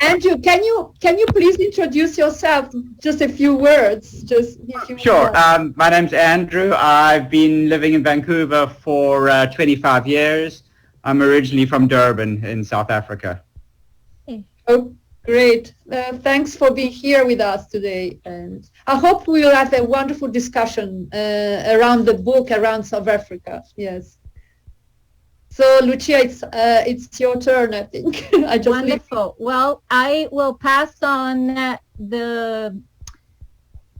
Andrew, can you please introduce yourself? Just a few words, just if you Sure. want. My name's Andrew. I've been living in Vancouver for 25 years. I'm originally from Durban in South Africa. Oh, great. Thanks for being here with us today. And I hope we will have a wonderful discussion around the book, around South Africa. Yes. So, Lucia, it's your turn, I think. Wonderful. Well, I will pass on the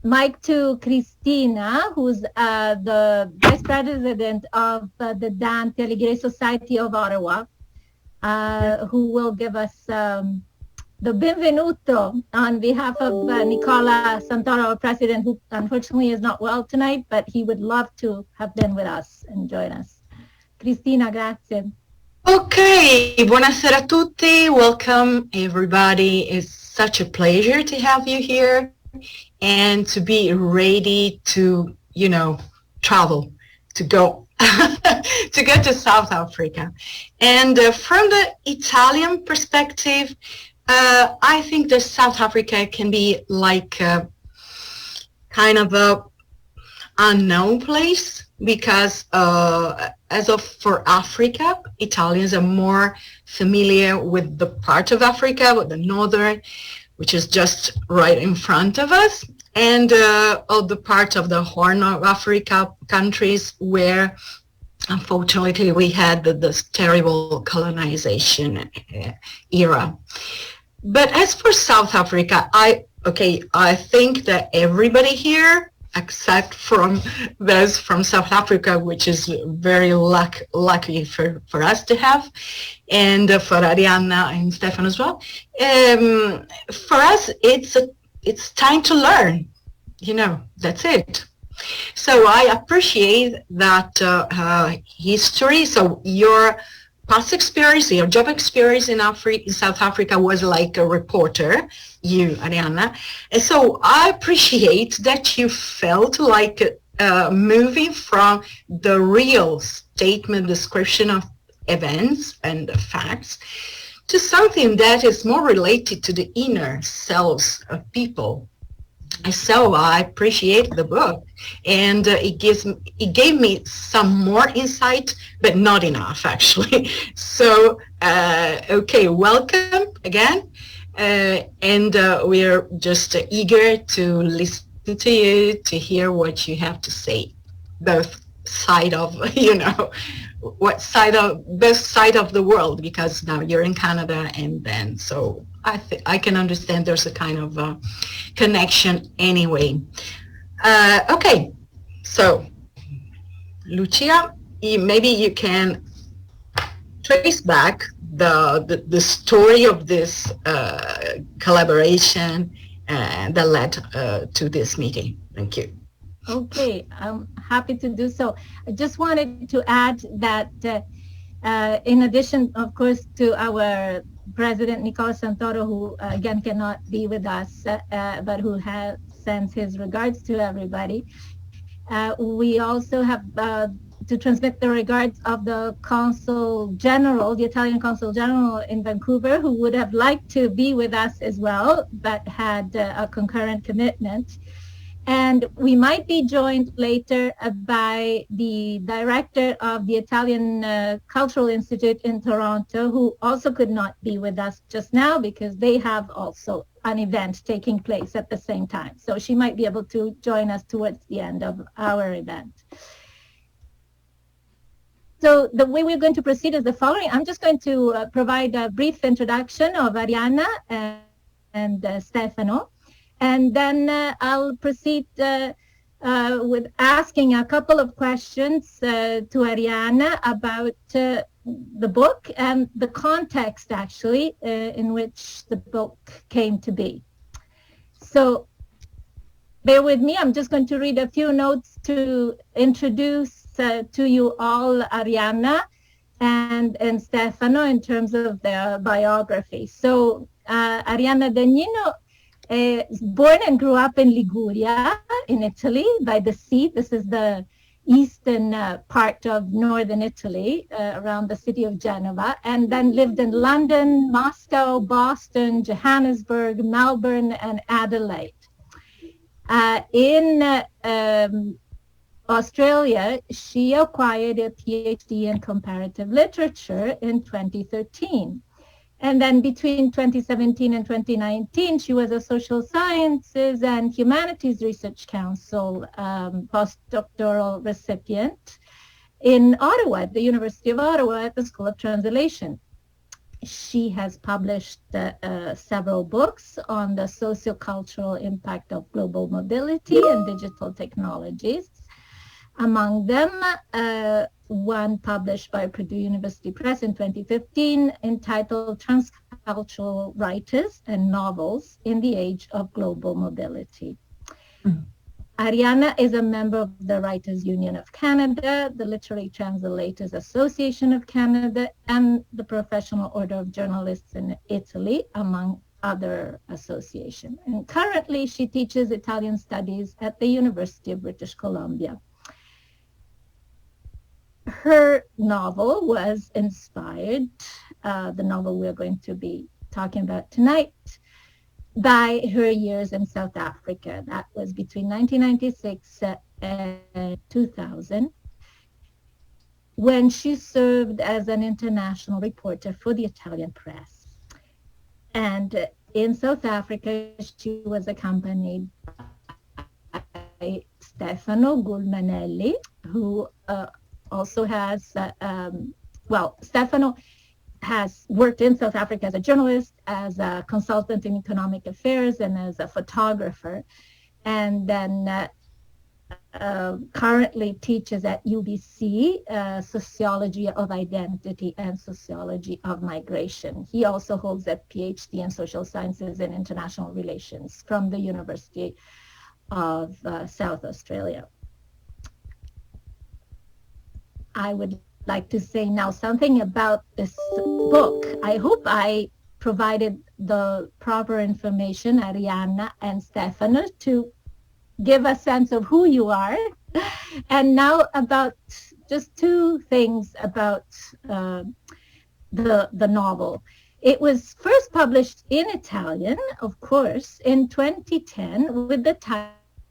mic to Cristina, who's the Vice President of the Dante Alighieri Society of Ottawa, who will give us the benvenuto on behalf of Nicola Santoro, our President, who unfortunately is not well tonight, but he would love to have been with us and join us. Cristina, grazie. Okay, buonasera a tutti. Welcome, everybody. It's such a pleasure to have you here and to be ready to, travel, to go, to go to South Africa. And from the Italian perspective, I think that South Africa can be like kind of a unknown place because for Africa, Italians are more familiar with the part of Africa, with the northern, which is just right in front of us, and of the part of the Horn of Africa countries where, unfortunately, we had this terrible colonization era. But as for South Africa, I think that everybody here, except from those from South Africa, which is very lucky for us to have, and for Arianna and Stefan as well. For us, it's time to learn. That's it. So I appreciate that history. So your past experience, your job experience in South Africa was like a reporter, you, Arianna. And so I appreciate that you felt like moving from the real statement description of events and the facts to something that is more related to the inner selves of people. So I appreciate the book, and it gave me some more insight, but not enough actually. So okay, welcome again, and we're just eager to listen to you, to hear what you have to say, both side of both side of the world, because now you're in Canada, and then so I can understand there's a kind of connection anyway. Okay, so Lucia, maybe you can trace back the story of this collaboration that led to this meeting. Thank you. Okay, I'm happy to do so. I just wanted to add that in addition, of course, to our President Nicola Santoro, who again cannot be with us, but who sends his regards to everybody, we also have to transmit the regards of the Consul General, the Italian Consul General in Vancouver, who would have liked to be with us as well, but had a concurrent commitment. And we might be joined later by the director of the Italian Cultural Institute in Toronto, who also could not be with us just now because they have also an event taking place at the same time. So she might be able to join us towards the end of our event. So the way we're going to proceed is the following. I'm just going to provide a brief introduction of Arianna and Stefano. And then I'll proceed with asking a couple of questions to Arianna about the book and the context, actually, in which the book came to be. So bear with me. I'm just going to read a few notes to introduce to you all Arianna and Stefano in terms of their biography. So Arianna Dagnino born and grew up in Liguria, in Italy, by the sea. This is the eastern part of northern Italy, around the city of Genova, and then lived in London, Moscow, Boston, Johannesburg, Melbourne, and Adelaide. In Australia, she acquired a PhD in comparative literature in 2013. And then between 2017 and 2019, she was a Social Sciences and Humanities Research Council postdoctoral recipient in Ottawa, at the University of Ottawa, at the School of Translation. She has published several books on the sociocultural impact of global mobility and digital technologies. Among them, one published by Purdue University Press in 2015 entitled Transcultural Writers and Novels in the Age of Global Mobility. Mm-hmm. Arianna is a member of the Writers' Union of Canada, the Literary Translators Association of Canada, and the Professional Order of Journalists in Italy, among other associations. And currently, she teaches Italian studies at the University of British Columbia. Her novel was inspired, the novel we're going to be talking about tonight, by her years in South Africa. That was between 1996 and 2000, when she served as an international reporter for the Italian press. And in South Africa, she was accompanied by Stefano Gulmanelli, who also has, Stefano has worked in South Africa as a journalist, as a consultant in economic affairs, and as a photographer, and then currently teaches at UBC Sociology of Identity and Sociology of Migration. He also holds a PhD in Social Sciences and International Relations from the University of South Australia. I would like to say now something about this book. I hope I provided the proper information, Arianna and Stefano, to give a sense of who you are. And now about just two things about the novel. It was first published in Italian, of course, in 2010 with the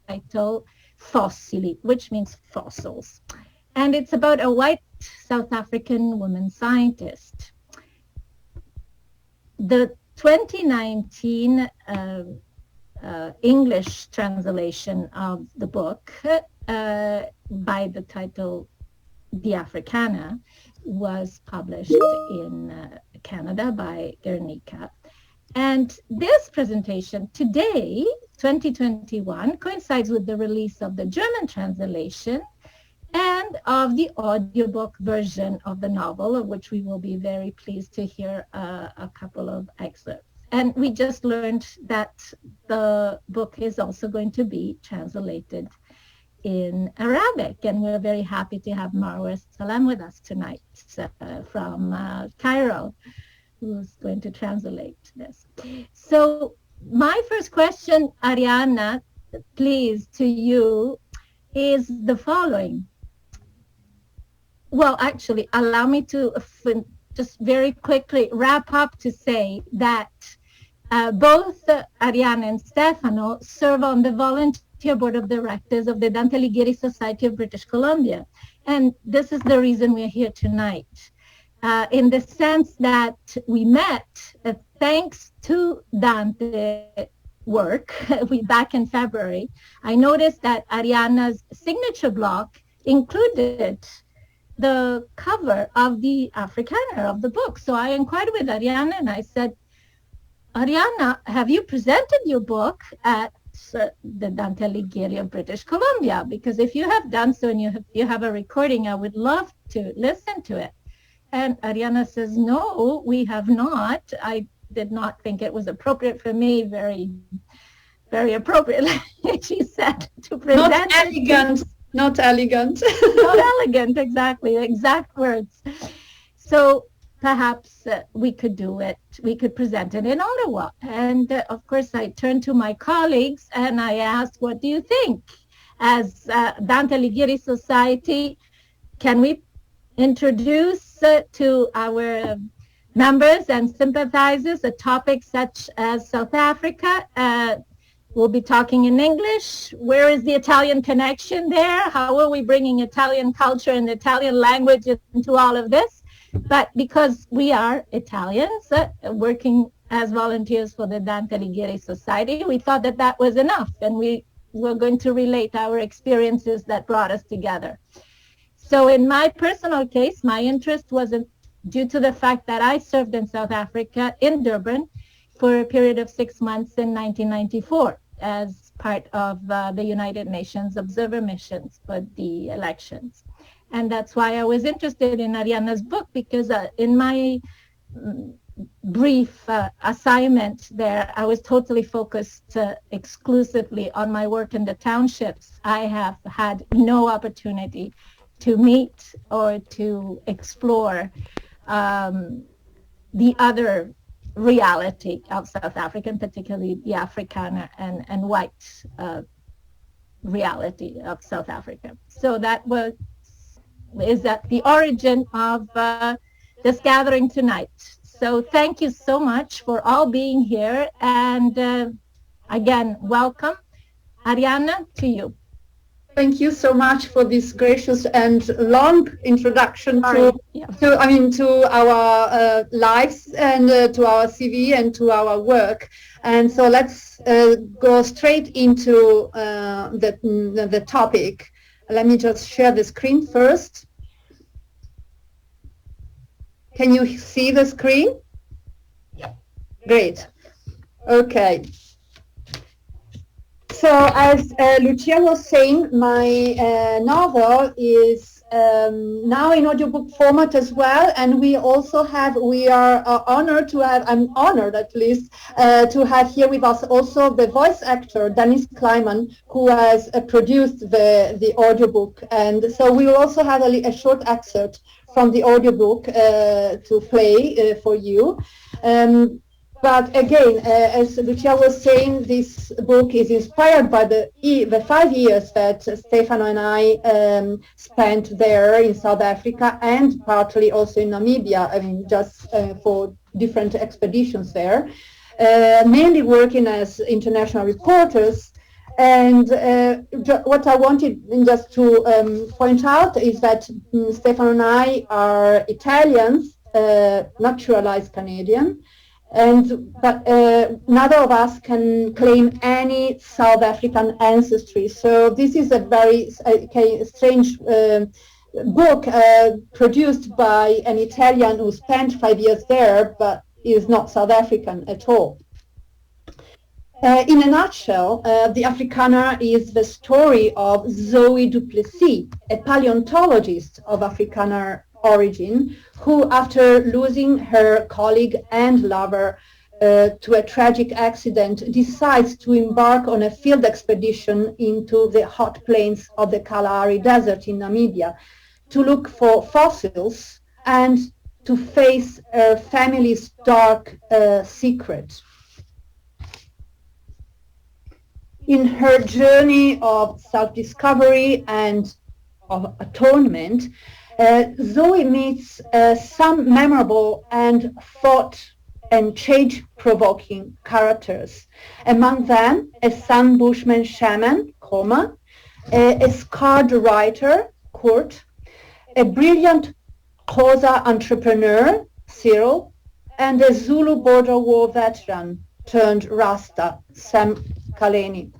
title Fossili, which means fossils. And it's about a white South African woman scientist. The 2019 English translation of the book by the title The Afrikaner was published in Canada by Guernica. And this presentation today, 2021, coincides with the release of the German translation and of the audiobook version of the novel, of which we will be very pleased to hear a couple of excerpts. And we just learned that the book is also going to be translated in Arabic, and we're very happy to have Marwa Salam with us tonight from Cairo, who's going to translate this. So my first question, Arianna, please, to you, is the following. Well, actually, allow me to just very quickly wrap up to say that both Arianna and Stefano serve on the volunteer board of directors of the Dante Alighieri Society of British Columbia. And this is the reason we're here tonight. In the sense that we met thanks to Dante work back in February. I noticed that Arianna's signature block included the cover of the Afrikaner of the book. So I inquired with Arianna and I said, Arianna, have you presented your book at the Dante Alighieri of British Columbia? Because if you have done so and you have a recording, I would love to listen to it. And Arianna says, no, we have not. I did not think it was appropriate for me, very, very appropriately, she said, to present. Not elegant. Not elegant. Not elegant, exactly, exact words. So perhaps we could do it, we could present it in Ottawa. And of course, I turned to my colleagues and I asked, what do you think? as Dante Alighieri Society, can we introduce to our members and sympathizers a topic such as South Africa? We'll be talking in English. Where is the Italian connection there? How are we bringing Italian culture and Italian language into all of this? But because we are Italians working as volunteers for the Dante Alighieri Society, we thought that that was enough, and we were going to relate our experiences that brought us together. So in my personal case, my interest was due to the fact that I served in South Africa, in Durban, for a period of 6 months in 1994 as part of the United Nations observer missions for the elections. And that's why I was interested in Arianna's book, because in my brief assignment there, I was totally focused exclusively on my work in the townships. I have had no opportunity to meet or to explore the other reality of South Africa, and particularly the Afrikaner and white reality of South Africa. So that is at the origin of this gathering tonight. So thank you so much for all being here, and again, welcome. Arianna, to you. Thank you so much for this gracious and long introduction to our lives and to our CV and to our work. And so let's go straight into the topic. Let me just share the screen first. Can you see the screen? Yeah. Great. Okay. So as Lucia was saying, my novel is now in audiobook format as well, and we are honored to have, I'm honored at least, to have here with us also the voice actor, Dennis Kleiman, who has produced the audiobook. And so we will also have a short excerpt from the audiobook to play for you. But again, as Lucia was saying, this book is inspired by the 5 years that Stefano and I spent there in South Africa, and partly also in Namibia, I mean, just for different expeditions there, mainly working as international reporters. And what I wanted just to point out is that Stefano and I are Italians, naturalized Canadian, but neither of us can claim any South African ancestry. So this is a very strange book produced by an Italian who spent 5 years there, but is not South African at all. In a nutshell, the Afrikaner is the story of Zoe du Plessis, a paleontologist of Afrikaner origin, who, after losing her colleague and lover to a tragic accident, decides to embark on a field expedition into the hot plains of the Kalahari Desert in Namibia to look for fossils and to face her family's dark secret. In her journey of self-discovery and of atonement, Zoe meets some memorable and thought and change-provoking characters. Among them, a San Bushman shaman, Koma, a scarred writer, Kurt, a brilliant Xhosa entrepreneur, Cyril, and a Zulu border war veteran turned Rasta, Sam Kaleni.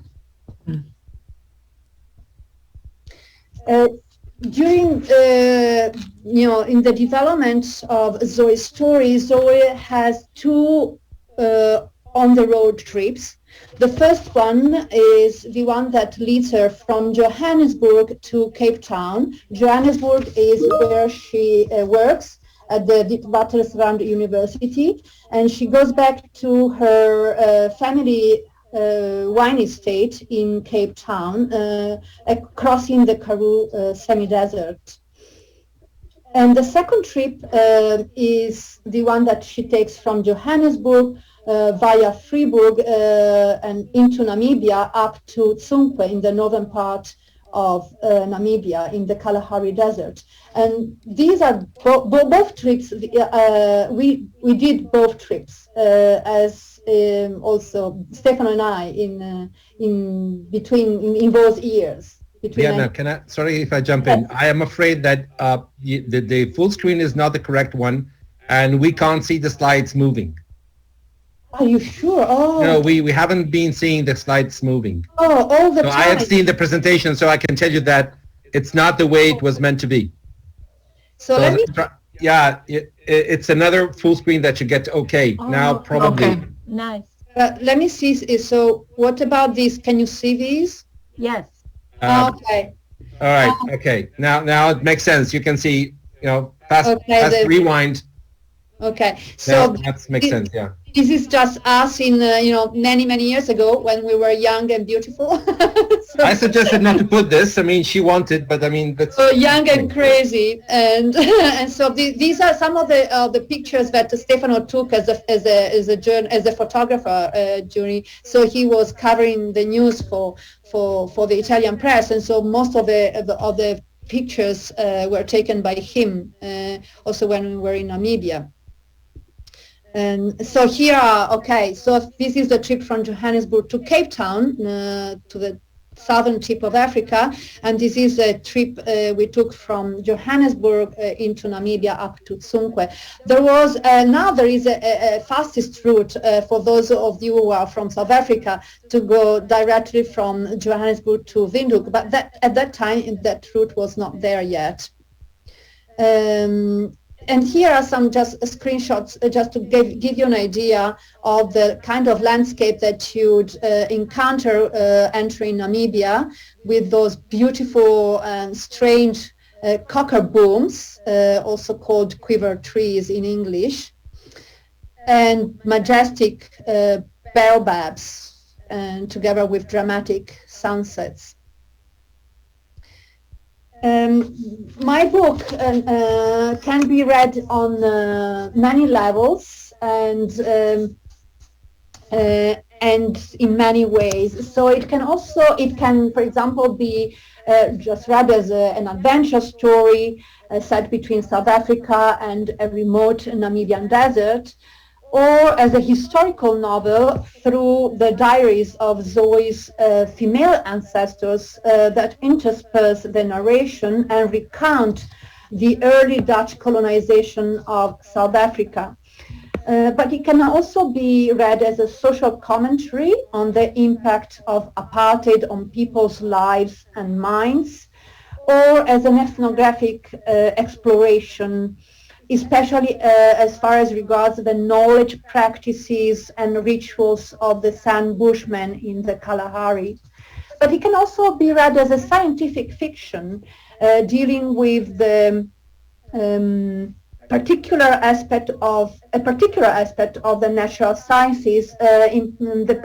During in the development of Zoe's story, Zoe has two on-the-road trips. The first one is the one that leads her from Johannesburg to Cape Town. Johannesburg is where she works at the Witwatersrand University, and she goes back to her family wine estate in Cape Town, crossing the Karoo semi-desert. And the second trip is the one that she takes from Johannesburg via Freiburg and into Namibia up to Tsumpe in the northern part of Namibia in the Kalahari Desert. And these are both trips. We did both trips as also Stefano and I in those years. Arianna, sorry if I jump in. I am afraid that the full screen is not the correct one, and we can't see the slides moving. Are you sure? Oh. No, we haven't been seeing the slides moving. Oh, all the time. I have seen the presentation, so I can tell you that it's not the way it was meant to be. So let me... Yeah, it's another full screen that you get. Okay, now probably. Okay. Nice. Let me see. So what about these? Can you see these? Yes. Okay. All right. Okay. Now it makes sense. You can see. Fast rewind. Okay. So that makes sense. Yeah. This is just us in many years ago when we were young and beautiful. So, I suggested not to put this. I mean, she wanted, but I mean, that's so young and crazy, and and so these are some of the pictures that Stefano took as a photographer during. So he was covering the news for the Italian press, and so most of the pictures were taken by him. Also when we were in Namibia. And so here so this is the trip from Johannesburg to Cape Town, to the southern tip of Africa, and this is a trip we took from Johannesburg into Namibia up to Tsumkwe. There was, now there is a fastest route for those of you who are from South Africa to go directly from Johannesburg to Windhoek, but at that time that route was not there yet. And here are some just screenshots just to give you an idea of the kind of landscape that you'd encounter entering Namibia, with those beautiful and strange cocker booms, also called quiver trees in English, and majestic baobabs, and together with dramatic sunsets. My book can be read on many levels and in many ways. So it can, for example, be just read as an adventure story set between South Africa and a remote Namibian desert, or as a historical novel through the diaries of Zoe's female ancestors that intersperse the narration and recount the early Dutch colonization of South Africa. But it can also be read as a social commentary on the impact of apartheid on people's lives and minds, or as an ethnographic exploration, especially as far as regards the knowledge, practices, and rituals of the San Bushmen in the Kalahari. But it can also be read as a scientific fiction dealing with the particular aspect of the natural sciences in the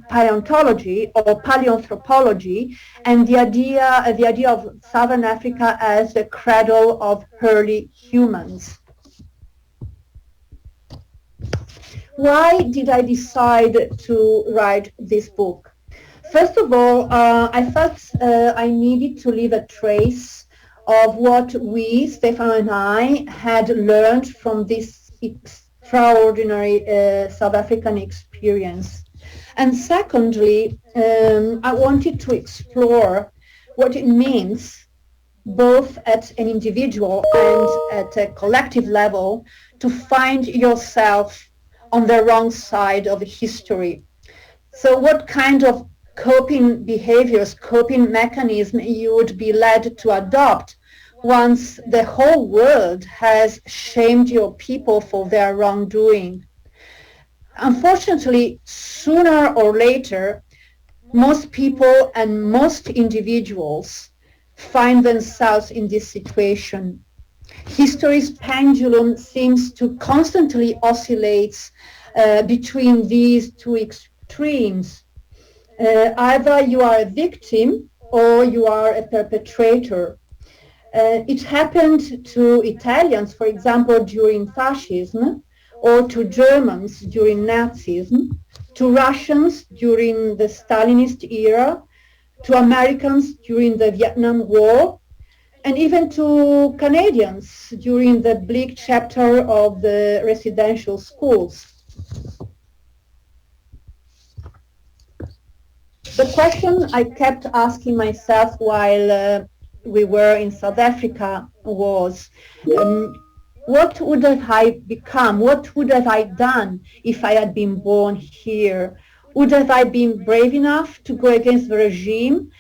paleontology or paleoanthropology, and the idea of Southern Africa as the cradle of early humans. Why did I decide to write this book? First of all, I felt I needed to leave a trace of what we, Stefano and I, had learned from this extraordinary South African experience. And secondly, I wanted to explore what it means, both at an individual and at a collective level, to find yourself on the wrong side of history. So what kind of coping behaviors, coping mechanism you would be led to adopt once the whole world has shamed your people for their wrongdoing. Unfortunately, sooner or later, most people and most individuals find themselves in this situation. History's pendulum seems to constantly oscillate between these two extremes. Either you are a victim or you are a perpetrator. It happened to Italians, for example, during fascism, or to Germans during Nazism, to Russians during the Stalinist era, to Americans during the Vietnam War, and even to Canadians during the bleak chapter of the residential schools. The question I kept asking myself while we were in South Africa was, what would have I become? What would have I done if I had been born here? Would have I been brave enough to go against the regime,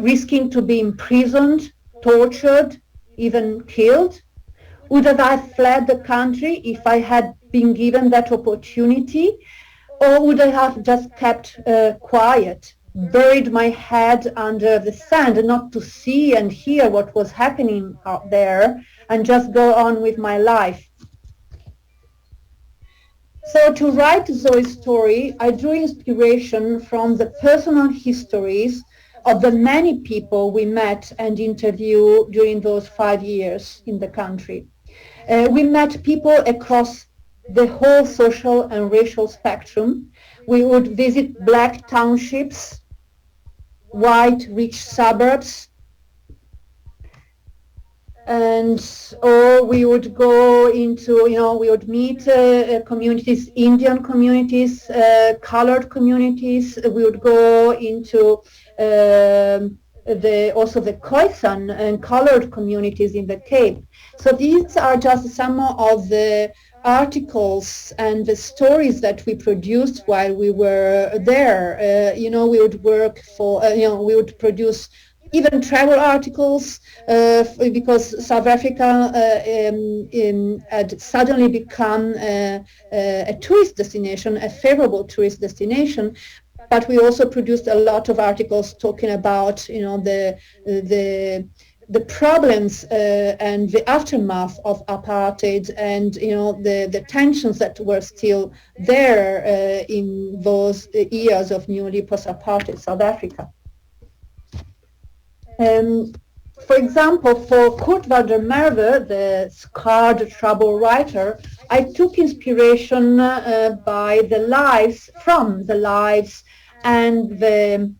risking to be imprisoned, tortured, even killed? Would have I fled the country if I had been given that opportunity? Or would I have just kept quiet, buried my head under the sand, not to see and hear what was happening out there, and just go on with my life? So to write Zoe's story, I drew inspiration from the personal histories of the many people we met and interviewed during those 5 years in the country. We met people across the whole social and racial spectrum. We would visit black townships, white rich suburbs, or we would go into, we would meet communities, Indian communities, colored communities. We would go into also the Khoisan and colored communities in the Cape. So these are just some of the articles and the stories that we produced while we were there. We would work for, we would produce even travel articles because South Africa had suddenly become a tourist destination, a favorable tourist destination. But we also produced a lot of articles talking about, the problems and the aftermath of apartheid, and the tensions that were still there in those years of newly post-apartheid South Africa. For example, for Kurt Walder Merwe, the scarred trouble writer, I took inspiration from the lives and the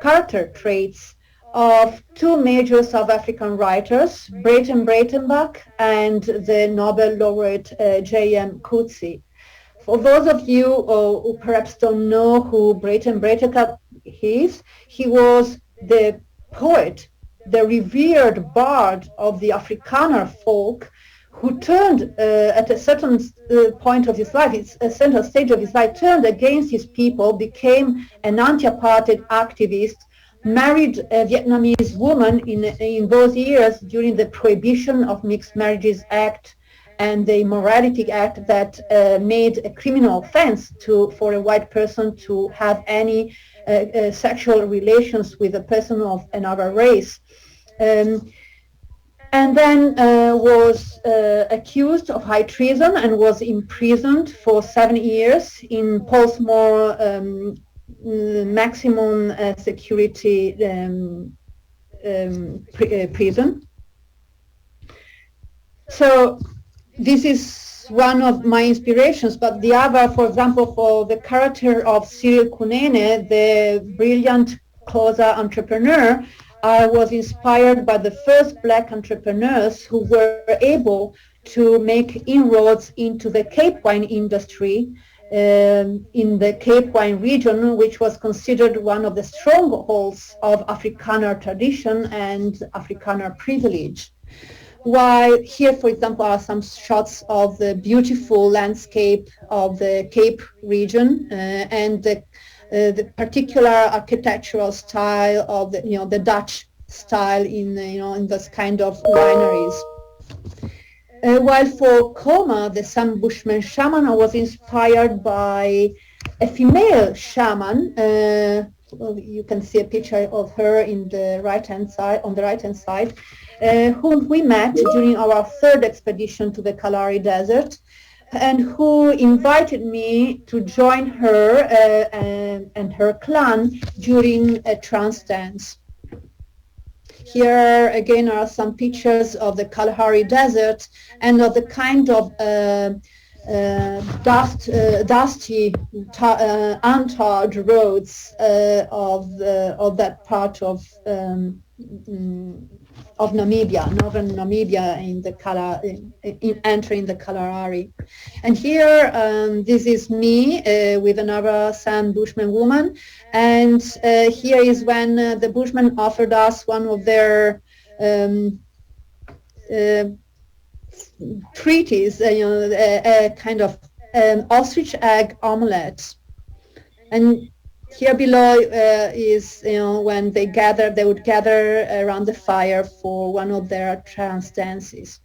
character traits of two major South African writers, Breyten Breitenbach and the Nobel laureate J.M. Coetzee. For those of you who perhaps don't know who Breyten Breitenbach is, he was the poet, the revered bard of the Afrikaner folk, who turned at a certain point of his life, a certain stage of his life, turned against his people, became an anti-apartheid activist, married a Vietnamese woman in those years during the Prohibition of Mixed Marriages Act and the Immorality Act that made a criminal offense for a white person to have any sexual relations with a person of another race. And then was accused of high treason and was imprisoned for 7 years in Pollsmoor maximum security prison. So this is one of my inspirations, but the other, for example, for the character of Cyril Kunene, the brilliant Xhosa entrepreneur, I was inspired by the first black entrepreneurs who were able to make inroads into the Cape wine industry in the Cape wine region, which was considered one of the strongholds of Afrikaner tradition and Afrikaner privilege. While here, for example, are some shots of the beautiful landscape of the Cape region and the particular architectural style of the Dutch style in those kind of wineries. While for Koma, the Sam Bushman shaman, I was inspired by a female shaman. Well, you can see a picture of her in the right-hand side, on the right-hand side, whom we met during our third expedition to the Kalahari Desert, and who invited me to join her and her clan during a trance dance. Here again are some pictures of the Kalahari Desert and of the kind of dusty, untarred roads of that part of Namibia, northern Namibia, in the entering the Kalahari. And here, this is me with another San Bushman woman, and here is when the Bushmen offered us one of their treaties, a kind of ostrich egg omelette. And here below is, when they would gather around the fire for one of their trance dances.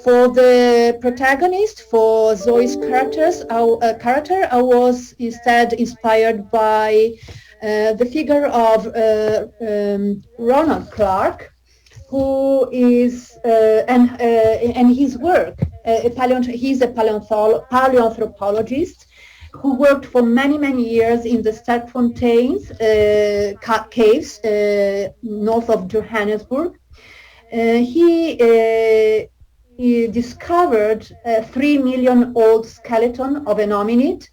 For the protagonist, for Zoe's character, I was instead inspired by the figure of Ronald Clark, who is and his work. He's a paleoanthropologist who worked for many years in the Sterkfonteins caves north of Johannesburg. He discovered a 3 million old skeleton of an hominid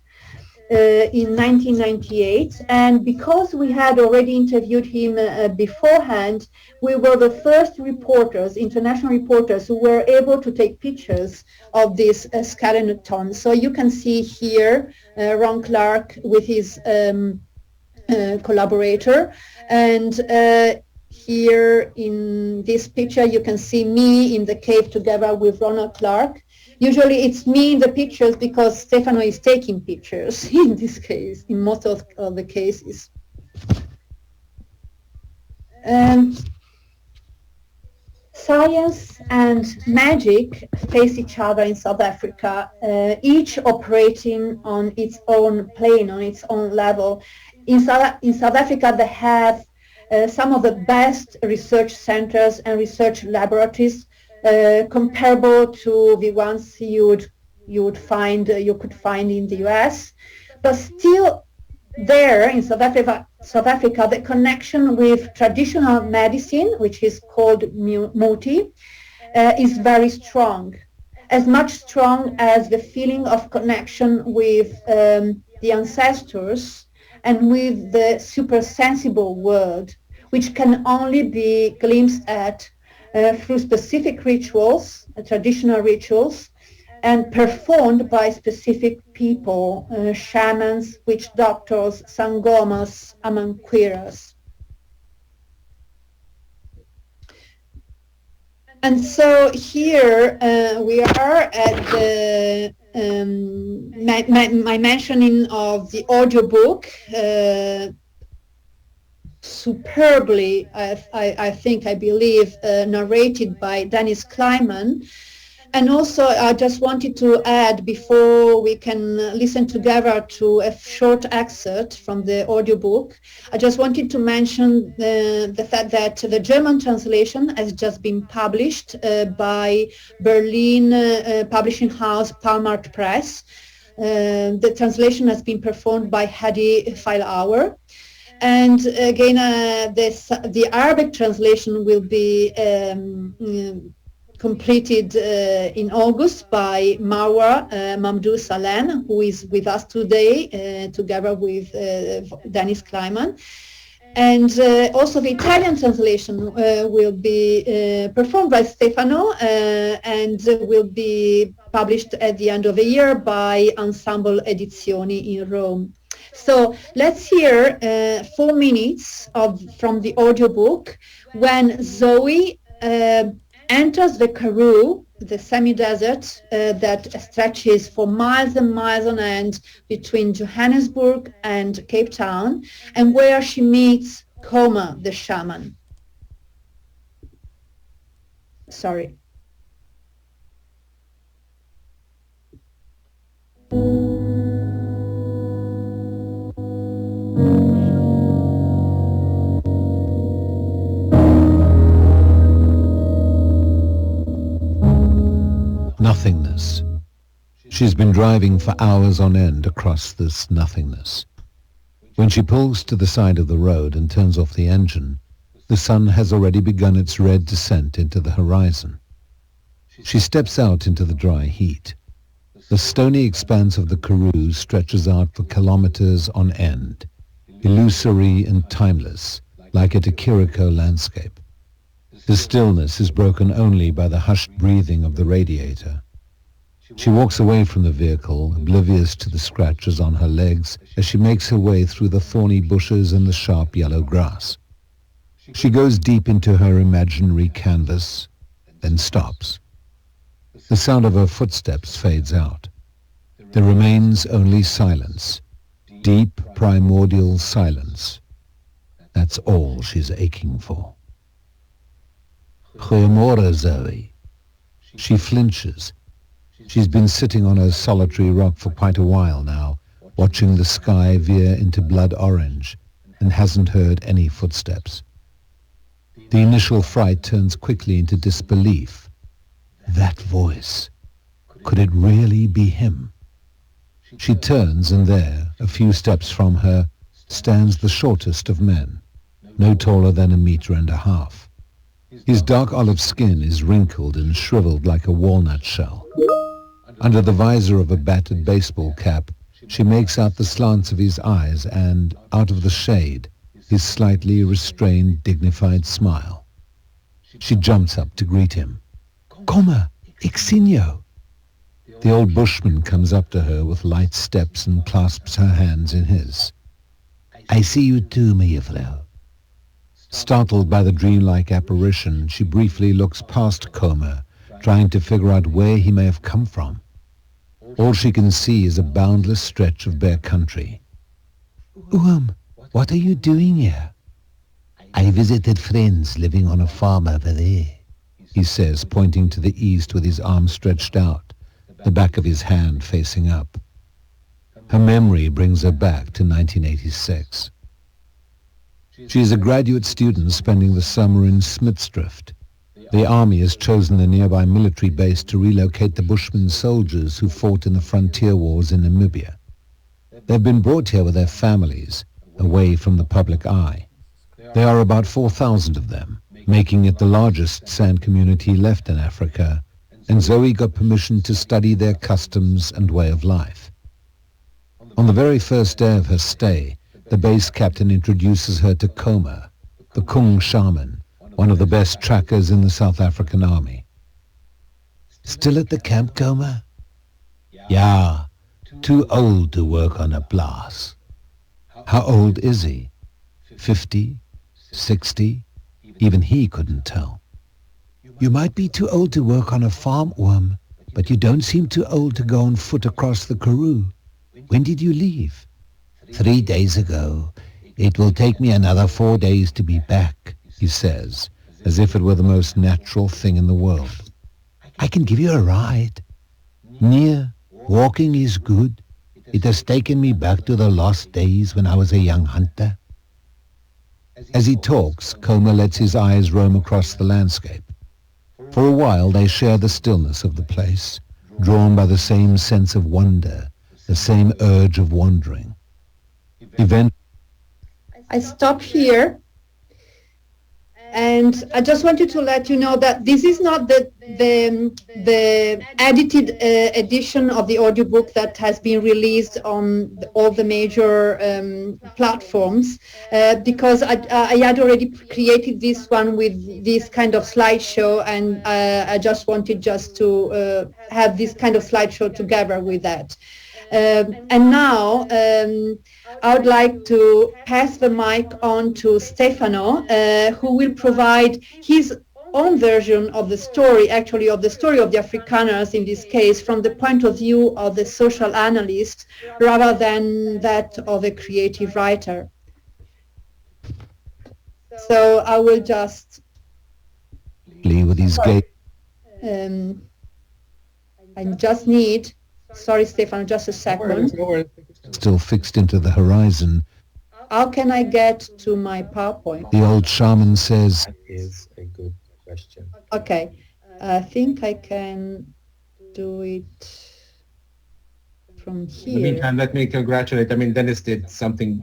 in 1998, and because we had already interviewed him beforehand, we were the first reporters, international reporters, who were able to take pictures of this skeleton. So you can see here Ron Clark with his collaborator, and here in this picture you can see me in the cave together with Ronald Clark. Usually it's me in the pictures because Stefano is taking pictures in this case, in most of the cases. Science and magic face each other in South Africa, each operating on its own plane, on its own level. In South Africa, they have some of the best research centers and research laboratories comparable to the ones you could find in the US, but still there in South Africa, the connection with traditional medicine, which is called Muti, is very strong, as much strong as the feeling of connection with the ancestors and with the supersensible world, which can only be glimpsed at through specific rituals, traditional rituals, and performed by specific people, shamans, witch doctors, sangomas, amanquiras. And so here we are at the my mentioning of the audiobook, superbly, I believe, narrated by Dennis Kleiman. And also, I just wanted to add, before we can listen together to a short excerpt from the audiobook, I just wanted to mention the fact that the German translation has just been published by Berlin publishing house Palmart Press. The translation has been performed by Hadi Feilauer. And again, the Arabic translation will be completed in August by Marwa Mamdou Salen, who is with us today, together with Dennis Kleiman. And also the Italian translation will be performed by Stefano and will be published at the end of the year by Ensemble Edizioni in Rome. So let's hear 4 minutes from the audiobook when Zoe enters the Karoo, the semi-desert that stretches for miles and miles on end between Johannesburg and Cape Town, and where she meets Koma, the shaman. Sorry. Nothingness. She's been driving for hours on end across this nothingness. When she pulls to the side of the road and turns off the engine, the sun has already begun its red descent into the horizon. She steps out into the dry heat. The stony expanse of the Karoo stretches out for kilometers on end, illusory and timeless, like a Takiriko landscape. The stillness is broken only by the hushed breathing of the radiator. She walks away from the vehicle, oblivious to the scratches on her legs as she makes her way through the thorny bushes and the sharp yellow grass. She goes deep into her imaginary canvas, then stops. The sound of her footsteps fades out. There remains only silence, deep primordial silence. That's all she's aching for. Goeiemorgen, Zoe. She flinches. She's been sitting on her solitary rock for quite a while now, watching the sky veer into blood orange, and hasn't heard any footsteps. The initial fright turns quickly into disbelief. That voice. Could it really be him? She turns, and there, a few steps from her, stands the shortest of men, no taller than 1.5 meters. His dark olive skin is wrinkled and shriveled like a walnut shell. Under the visor of a battered baseball cap, she makes out the slants of his eyes and, out of the shade, his slightly restrained, dignified smile. She jumps up to greet him. Come, ik sien jou. The old bushman comes up to her with light steps and clasps her hands in his. I see you too, mejuffrouw. Startled by the dreamlike apparition, she briefly looks past Coma, trying to figure out where he may have come from. All she can see is a boundless stretch of bare country. What are you doing here? I visited friends living on a farm over there, he says, pointing to the east with his arm stretched out, the back of his hand facing up. Her memory brings her back to 1986. She is a graduate student spending the summer in Smitsdrift. The army has chosen a nearby military base to relocate the Bushman soldiers who fought in the frontier wars in Namibia. They've been brought here with their families, away from the public eye. There are about 4,000 of them, making it the largest San community left in Africa, and Zoe got permission to study their customs and way of life. On the very first day of her stay, the base captain introduces her to Coma, the Kung shaman, one of the best trackers in the South African army. Still at the camp, Coma? Yeah, too old to work on a plaas. How old is he? 50? 60? Even he couldn't tell. You might be too old to work on a farm, Oom, but you don't seem too old to go on foot across the Karoo. When did you leave? 3 days ago. It will take me another 4 days to be back, he says, as if it were the most natural thing in the world. I can give you a ride. Near, walking is good. It has taken me back to the lost days when I was a young hunter. As he talks, Coma lets his eyes roam across the landscape. For a while they share the stillness of the place, drawn by the same sense of wonder, the same urge of wandering. I stop here, and I just wanted to let you know that this is not the edited edition of the audiobook that has been released on all the major platforms, because I had already created this one with this kind of slideshow, and I just wanted to have this kind of slideshow together with that. And now I would like to pass the mic on to Stefano, who will provide his own version of the story, actually of the story of the Afrikaners in this case, from the point of view of the social analyst rather than that of a creative writer. So I will just... with his gate. I just need... Sorry, Stefano, just a second. Still fixed into the horizon. How can I get to my PowerPoint? The old shaman says, That is a good question. Okay, I think I can do it from here. In the meantime, let me congratulate. I mean, Dennis did something.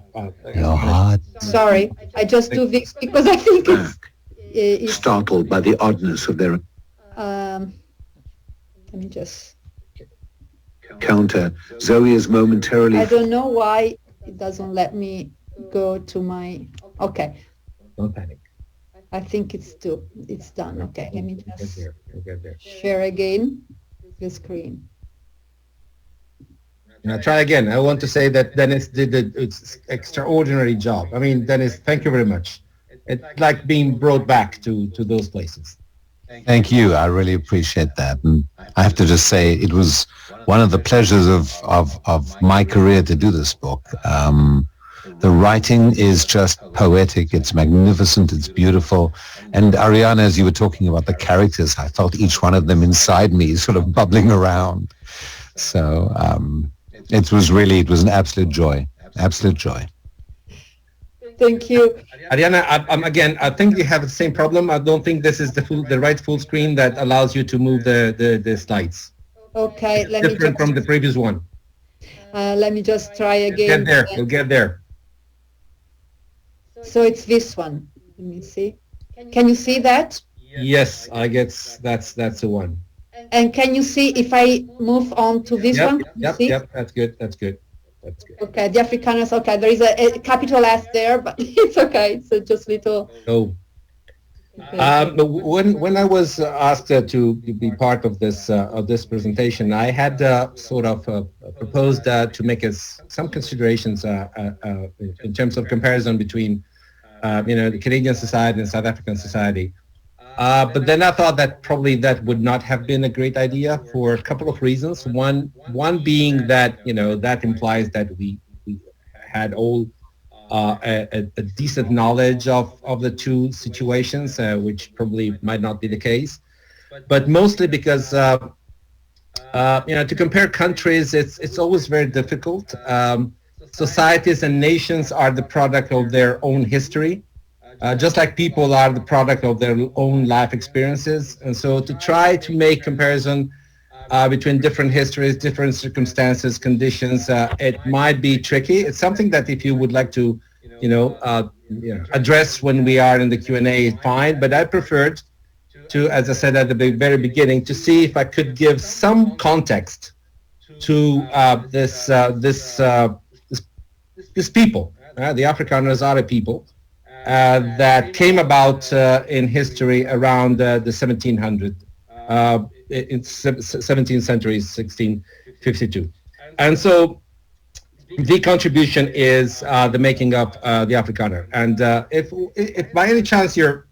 your heart. Sorry, I just do this because I think it's Startled by the oddness of their... let me just... counter. Zoe is momentarily... I don't know why it doesn't let me go to my... Okay. Don't panic. I think it's done. Okay, let me just We'll get there. share again the screen. Now try again. I want to say that Dennis did its extraordinary job. I mean, Dennis, thank you very much. It's like being brought back to those places. Thank you. I really appreciate that. And I have to just say it was one of the pleasures of my career to do this book. The writing is just poetic. It's magnificent. It's beautiful. And Arianna, as you were talking about the characters, I felt each one of them inside me sort of bubbling around. So it was an absolute joy. Absolute joy. Thank you. Arianna, again, I think you have the same problem. I don't think this is the right full screen that allows you to move the slides. Okay, let me Different from the previous one. let me just try again. Get there. You'll get there. So it's this one. Let me see. Can you see that? Yes, I guess that's the one. And can you see if I move on to this one? Yep. That's good. That's good. Okay, the Afrikaners. Okay, there is a capital S there, but it's okay. It's just little. Oh. Okay. When I was asked to be part of this presentation, I had sort of proposed to make some considerations in terms of comparison between the Canadian society and South African society. But then I thought that probably that would not have been a great idea for a couple of reasons. One being that that implies that we had all a decent knowledge of the two situations, which probably might not be the case. But mostly because to compare countries, it's always very difficult. Societies and nations are the product of their own history. Just like people are the product of their own life experiences. And so to try to make comparison between different histories, different circumstances, conditions, it might be tricky. It's something that if you would like to, address when we are in the Q&A, fine. But I preferred to, as I said at the very beginning, to see if I could give some context to this people. The Afrikaners are a people. That came about in history around the 1700s, in 17th century, 1652. And so the contribution is the making up the Afrikaner. And if by any chance you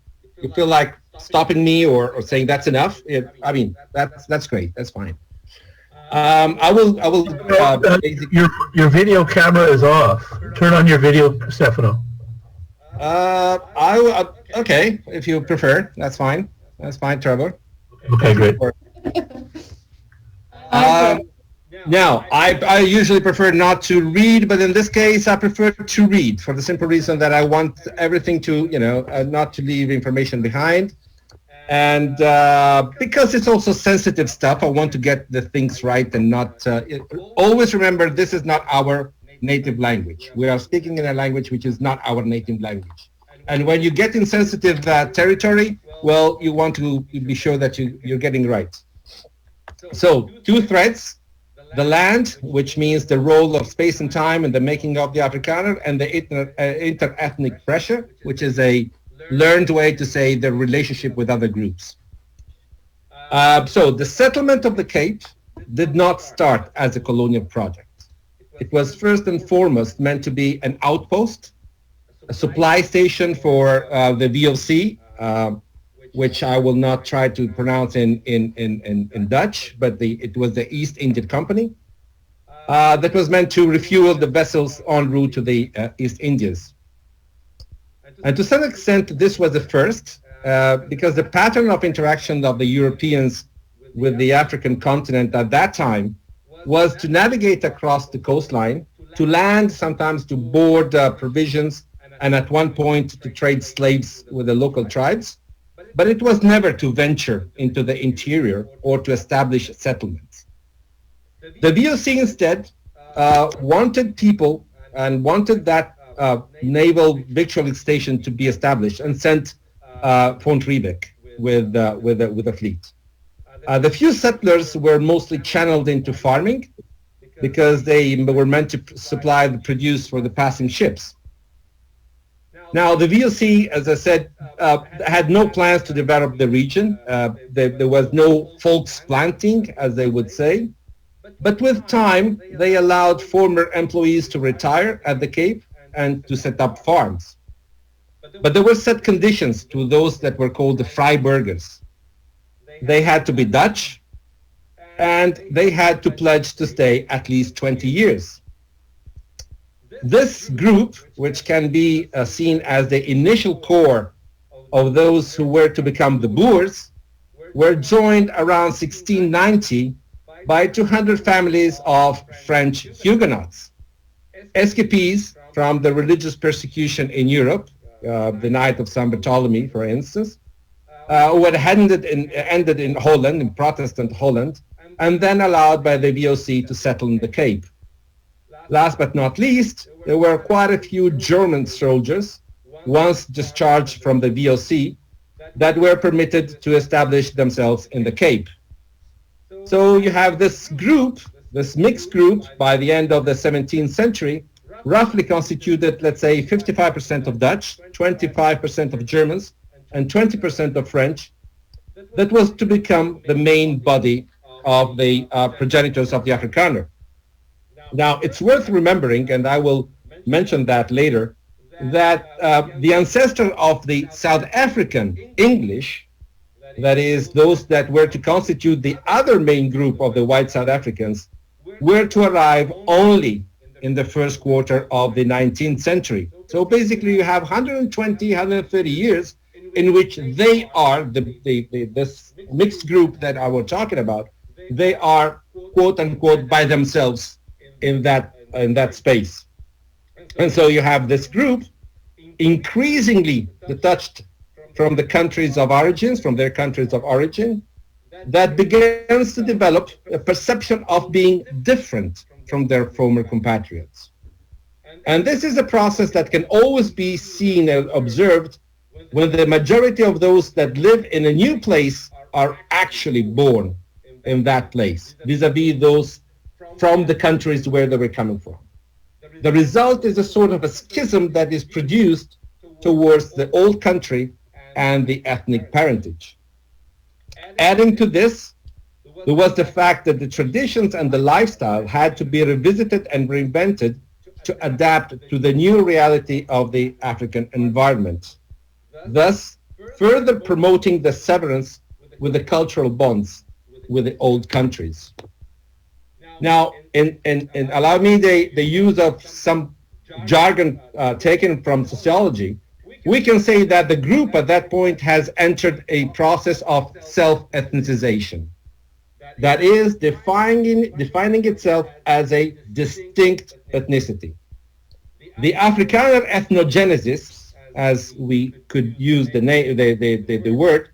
feel like stopping me or saying that's enough, that's great. That's fine. I will. Your video camera is off. Turn on your video, Stefano. Okay, if you prefer, that's fine. That's fine, Trevor. Okay, great. Now, I usually prefer not to read, but in this case, I prefer to read for the simple reason that I want everything to, not to leave information behind. And because it's also sensitive stuff, I want to get the things right and not... always remember, this is not our native language. We are speaking in a language which is not our native language. And when you get in sensitive territory, well, you want to be sure that you're getting right. So, two threads, the land, which means the role of space and time in the making of the Afrikaner, and the inter-ethnic pressure, which is a learned way to say the relationship with other groups. So, the settlement of the Cape did not start as a colonial project. It was first and foremost meant to be an outpost, a supply station for the VOC, which I will not try to pronounce in Dutch, but it was the East India Company that was meant to refuel the vessels en route to the East Indies. And to some extent, this was the first, because the pattern of interaction of the Europeans with the African continent at that time was to navigate across the coastline, to land, sometimes to board provisions, and at one point to trade slaves with the local tribes. But it was never to venture into the interior or to establish settlements. The VOC instead wanted people and wanted that naval victualling station to be established and sent von Riebeck with a fleet. The few settlers were mostly channeled into farming, because they were meant to supply the produce for the passing ships. Now, the VOC, as I said, had no plans to develop the region. There was no volksplanting, as they would say. But with time, they allowed former employees to retire at the Cape and to set up farms. But there were set conditions to those that were called the Freiburgers. They had to be Dutch, and they had to pledge to stay at least 20 years. This group, which can be seen as the initial core of those who were to become the Boers, were joined around 1690 by 200 families of French Huguenots, escapees from the religious persecution in Europe, the Night of St. Bartholomew, for instance, who had ended in Holland, in Protestant Holland, and then allowed by the VOC to settle in the Cape. Last but not least, there were quite a few German soldiers, once discharged from the VOC, that were permitted to establish themselves in the Cape. So you have this group, this mixed group, by the end of the 17th century, roughly constituted, let's say, 55% of Dutch, 25% of Germans, and 20% of French, that was to become the main body of the progenitors of the Afrikaner. Now, it's worth remembering, and I will mention that later, that the ancestor of the South African English, that is, those that were to constitute the other main group of the white South Africans, were to arrive only in the first quarter of the 19th century. So basically you have 120, 130 years in which they are, this mixed group that I was talking about, they are, quote unquote, by themselves in that space. And so you have this group increasingly detached from the countries of origins, from their countries of origin, that begins to develop a perception of being different from their former compatriots. And this is a process that can always be seen and observed when the majority of those that live in a new place are actually born in that place, vis-a-vis those from the countries where they were coming from. The result is a sort of a schism that is produced towards the old country and the ethnic parentage. Adding to this, there was the fact that the traditions and the lifestyle had to be revisited and reinvented to adapt to the new reality of the African environment, thus further promoting the severance with the cultural bonds with the old countries. Now, allow me the use of some jargon taken from sociology. We can say that the group at that point has entered a process of self-ethnicization. That is, defining itself as a distinct ethnicity. The Afrikaner ethnogenesis, as we could use the word,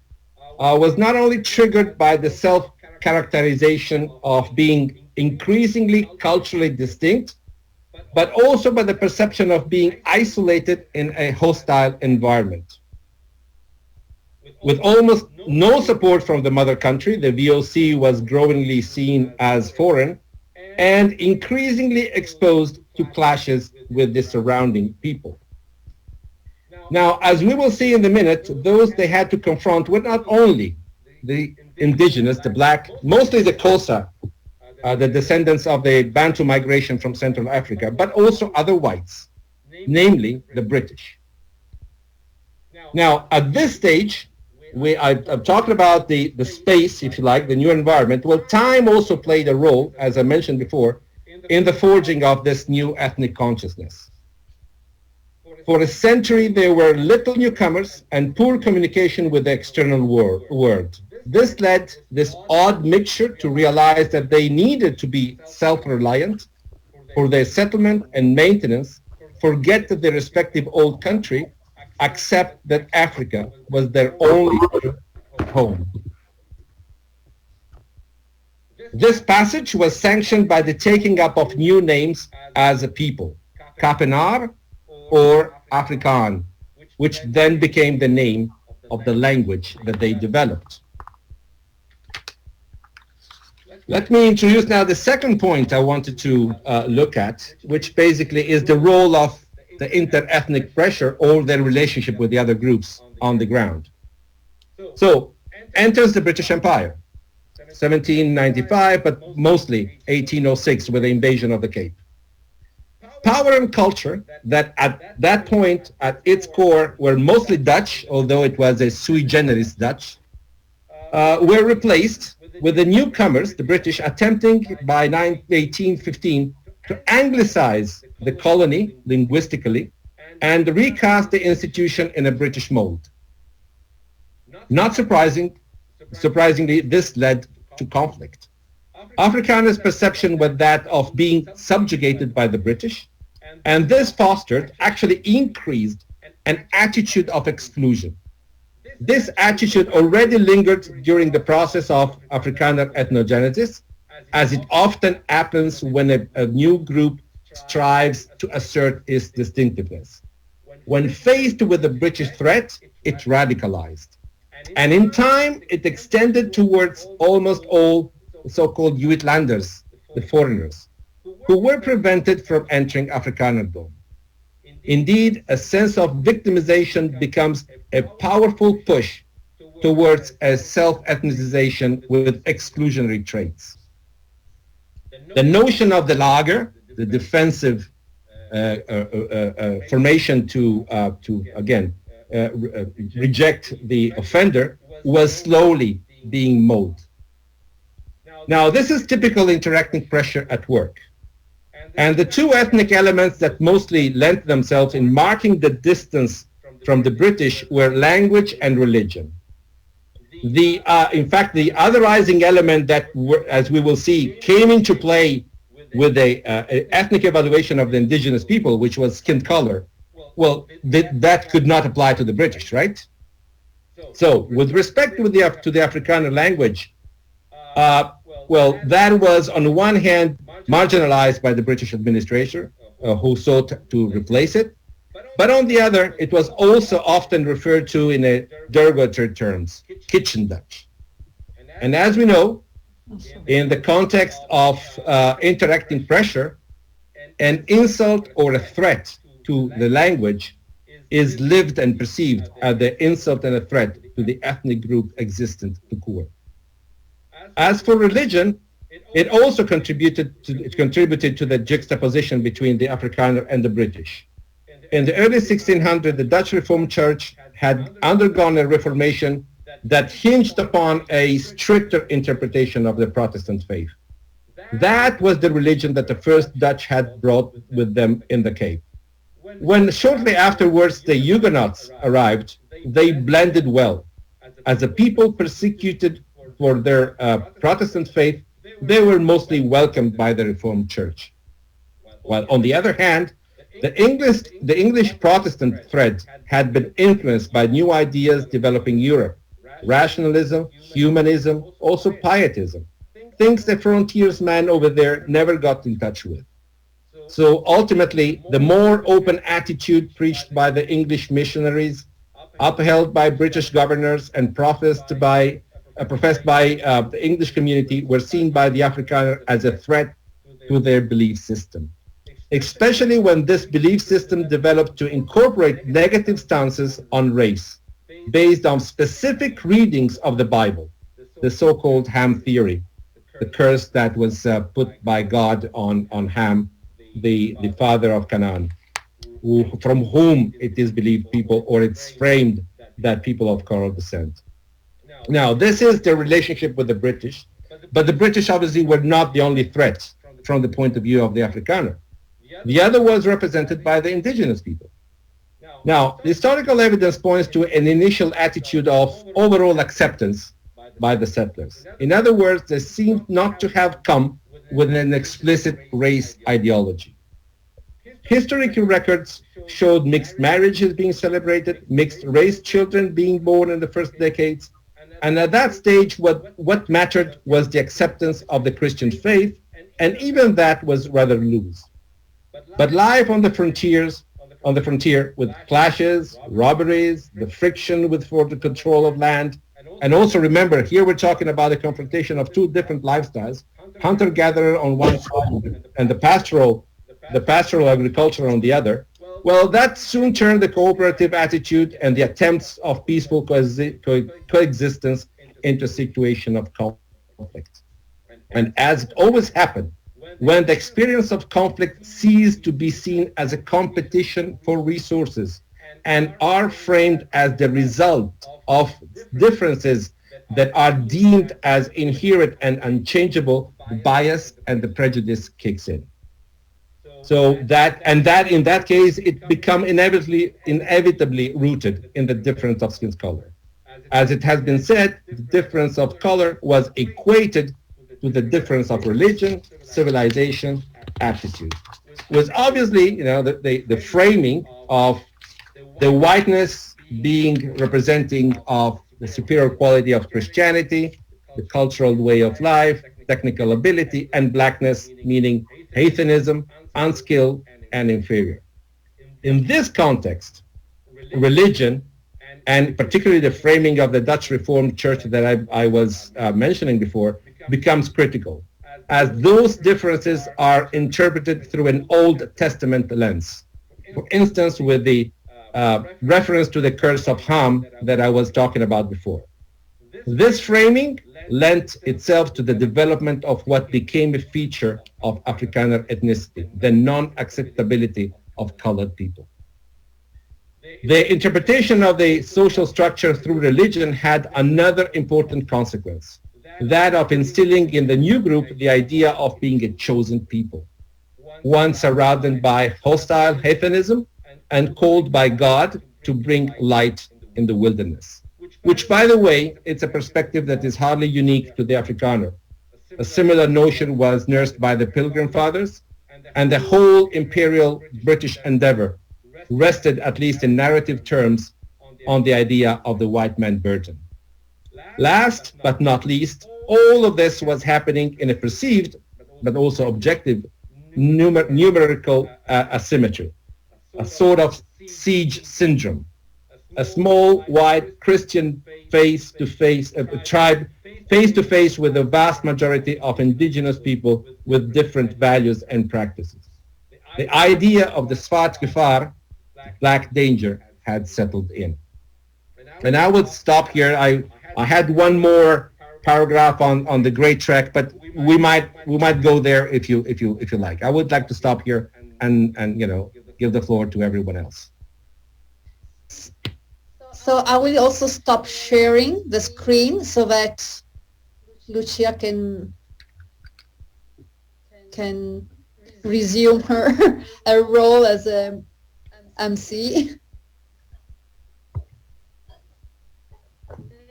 was not only triggered by the self-characterization of being increasingly culturally distinct, but also by the perception of being isolated in a hostile environment. With almost no support from the mother country, the VOC was growingly seen as foreign and increasingly exposed to clashes with the surrounding people. Now, as we will see in a minute, those they had to confront were not only the indigenous, the black, mostly the Xhosa, the descendants of the Bantu migration from Central Africa, but also other whites, namely the British. Now, at this stage, I've talked about the space, if you like, the new environment. Well, time also played a role, as I mentioned before, in the forging of this new ethnic consciousness. For a century, there were little newcomers and poor communication with the external world. This led this odd mixture to realize that they needed to be self-reliant for their settlement and maintenance, forget their respective old country, accept that Africa was their only home. This passage was sanctioned by the taking up of new names as a people, Kapenaar or Afrikaan, which then became the name of the language that they developed. Let me introduce now the second point I wanted to look at, which basically is the role of the inter-ethnic pressure or their relationship with the other groups on the ground. So, enters the British Empire, 1795, but mostly 1806 with the invasion of the Cape. Power and culture that at that point at its core were mostly Dutch, although it was a sui generis Dutch, were replaced with the newcomers, the British, attempting by 1815 to anglicize the colony linguistically and recast the institution in a British mold. Not surprisingly, this led to conflict. Afrikaners' perception was that of being subjugated by the British, and this fostered, actually increased, an attitude of exclusion. This attitude already lingered during the process of Afrikaner ethnogenesis, as it often happens when a new group strives to assert its distinctiveness. When faced with the British threat, it radicalized. And in time, it extended towards almost all so-called Uitlanders, the foreigners, who were prevented from entering Afrikanerdom. Indeed, a sense of victimization becomes a powerful push towards a self-ethnicization with exclusionary traits. The notion of the lager, the defensive formation to again, reject the offender, was slowly being molded. Now, this is typical interacting pressure at work. And the two ethnic elements that mostly lent themselves in marking the distance from the British were language and religion. In fact, the otherizing element that, as we will see, came into play with the ethnic evaluation of the indigenous people, which was skin color, well, that could not apply to the British, right? So, with respect to the Afrikaner language, well, that was on the one hand marginalized by the British administration, who sought to replace it. But on the other, it was also often referred to in a derogatory terms, kitchen Dutch. And as we know, in the context of interacting pressure, an insult or a threat to the language is lived and perceived as the insult and a threat to the ethnic group existent to core. As for religion, it also contributed to the juxtaposition between the Afrikaner and the British. In the early 1600s, the Dutch Reformed Church had undergone a reformation that hinged upon a stricter interpretation of the Protestant faith. That was the religion that the first Dutch had brought with them in the Cape. When shortly afterwards the Huguenots arrived, they blended well. As a people persecuted for their Protestant faith, they were mostly welcomed by the Reformed Church. While on the other hand, the English Protestant thread had been influenced by new ideas developing Europe, rationalism, humanism, also pietism, things the frontiersman over there never got in touch with. So ultimately, the more open attitude preached by the English missionaries, upheld by British governors, and professed by the English community were seen by the Afrikaner as a threat to their belief system, especially when this belief system developed to incorporate negative stances on race based on specific readings of the Bible, the so-called Ham theory, the curse that was put by God on Ham, the father of Canaan, from whom it is believed people, or it's framed that people of coral descent. Now, this is the relationship with the British, but the British obviously were not the only threat from the point of view of the Afrikaner. The other was represented by the indigenous people. Now, the historical evidence points to an initial attitude of overall acceptance by the settlers. In other words, they seemed not to have come with an explicit race ideology. Historical records showed mixed marriages being celebrated, mixed race children being born in the first decades, and at that stage what mattered was the acceptance of the Christian faith, and even that was rather loose. But life on the frontier with clashes, robberies, the friction for the control of land, and also remember, here we're talking about a confrontation of two different lifestyles, hunter-gatherer on one side and the pastoral agriculture on the other, well, that soon turned the cooperative attitude and the attempts of peaceful coexistence into a situation of conflict. And as it always happened, when the experience of conflict ceased to be seen as a competition for resources and are framed as the result of differences that are deemed as inherent and unchangeable, the bias and the prejudice kicks in. So that in that case, it become inevitably rooted in the difference of skin color. As it has been said, the difference of color was equated to the difference of religion, civilization, attitude. Was obviously, the framing of the whiteness being representing of the superior quality of Christianity, the cultural way of life, technical ability, and blackness, meaning heathenism, unskilled, and inferior. In this context, religion, and particularly the framing of the Dutch Reformed Church that I was mentioning before, becomes critical, as those differences are interpreted through an Old Testament lens. For instance, with the reference to the curse of Ham that I was talking about before. This framing lent itself to the development of what became a feature of Afrikaner ethnicity, the non-acceptability of colored people. The interpretation of the social structure through religion had another important consequence, that of instilling in the new group the idea of being a chosen people, one surrounded by hostile heathenism and called by God to bring light in the wilderness. Which, by the way, it's a perspective that is hardly unique to the Afrikaner. A similar notion was nursed by the Pilgrim Fathers, and the whole imperial British endeavor rested, at least in narrative terms, on the idea of the white man burden. Last but not least, all of this was happening in a perceived, but also objective, numerical asymmetry, a sort of siege syndrome. A small, white Christian tribe face-to-face with the vast majority of indigenous people with different values and practices. The idea of the Zwart Gevaar, black danger, had settled in. And I would stop here. I had one more paragraph on the Great Trek, but we might go there if you like. I would like to stop here and give the floor to everyone else. So I will also stop sharing the screen so that Lucia can resume her role as a MC.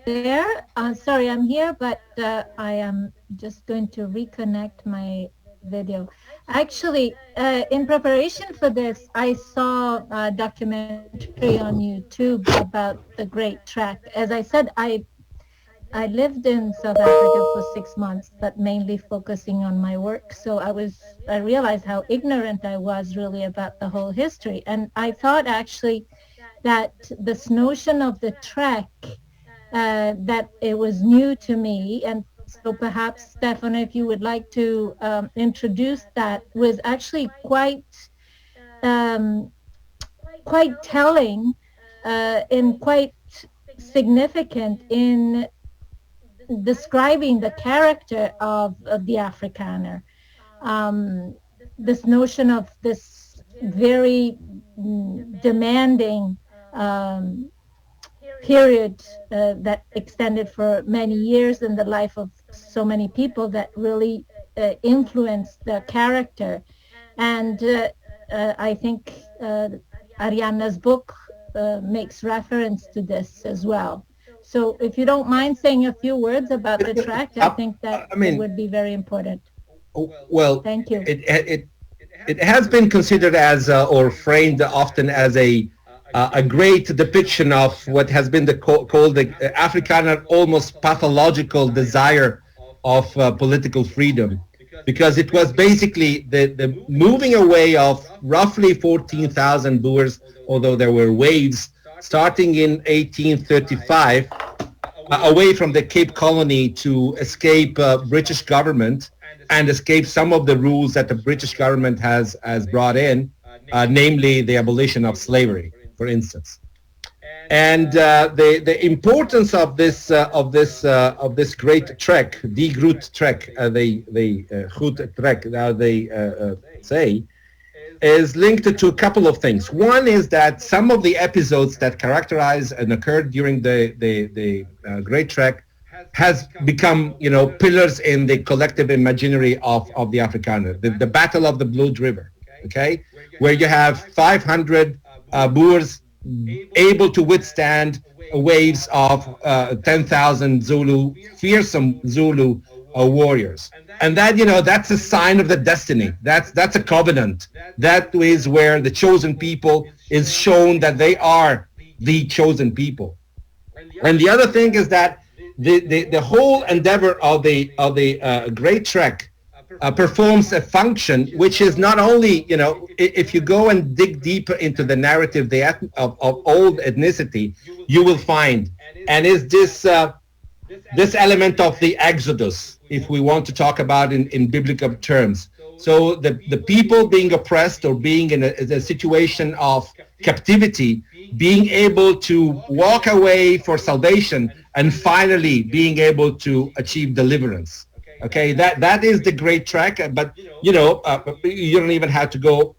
There, sorry, I'm here, but I am just going to reconnect my video. Actually, in preparation for this, I saw a documentary on YouTube about the Great Trek. As I said, I lived in South Africa for 6 months, but mainly focusing on my work. So I realized how ignorant I was really about the whole history. And I thought actually that this notion of the trek, that it was new to me. And so perhaps, Stefano, if you would like to introduce that, was actually quite telling and quite significant in describing the character of the Afrikaner. This notion of this very demanding period that extended for many years in the life of so many people that really influenced their character. And I think Arianna's book makes reference to this as well. So if you don't mind saying a few words about the track, I think that it would be very important. Well, thank you. It has been considered as or framed often as a great depiction of what has been called the Afrikaner almost pathological desire of political freedom, because it was basically the moving away of roughly 14,000 Boers, although there were waves, starting in 1835, away from the Cape Colony to escape British government and escape some of the rules that the British government has brought in, namely the abolition of slavery, for instance. And the importance of this great trek, die Groot trek, the Groot trek, they say, is linked to a couple of things. One is that some of the episodes that characterize and occurred during the Great Trek has become, pillars in the collective imaginary of the Afrikaner. The Battle of the Blood River, okay, where you have 500 Boers able to withstand waves of 10,000 Zulu, fearsome Zulu warriors. And that, that's a sign of the destiny. That's a covenant. That is where the chosen people is shown that they are the chosen people. And the other thing is that the whole endeavor of the Great Trek performs a function which is not only, if you go and dig deeper into the narrative of old ethnicity, you will find, and is this element of the Exodus, if we want to talk about in biblical terms. So the people being oppressed or being in a situation of captivity, being able to walk away for salvation and finally being able to achieve deliverance. Okay, that is the Great Trek, but you don't even have to go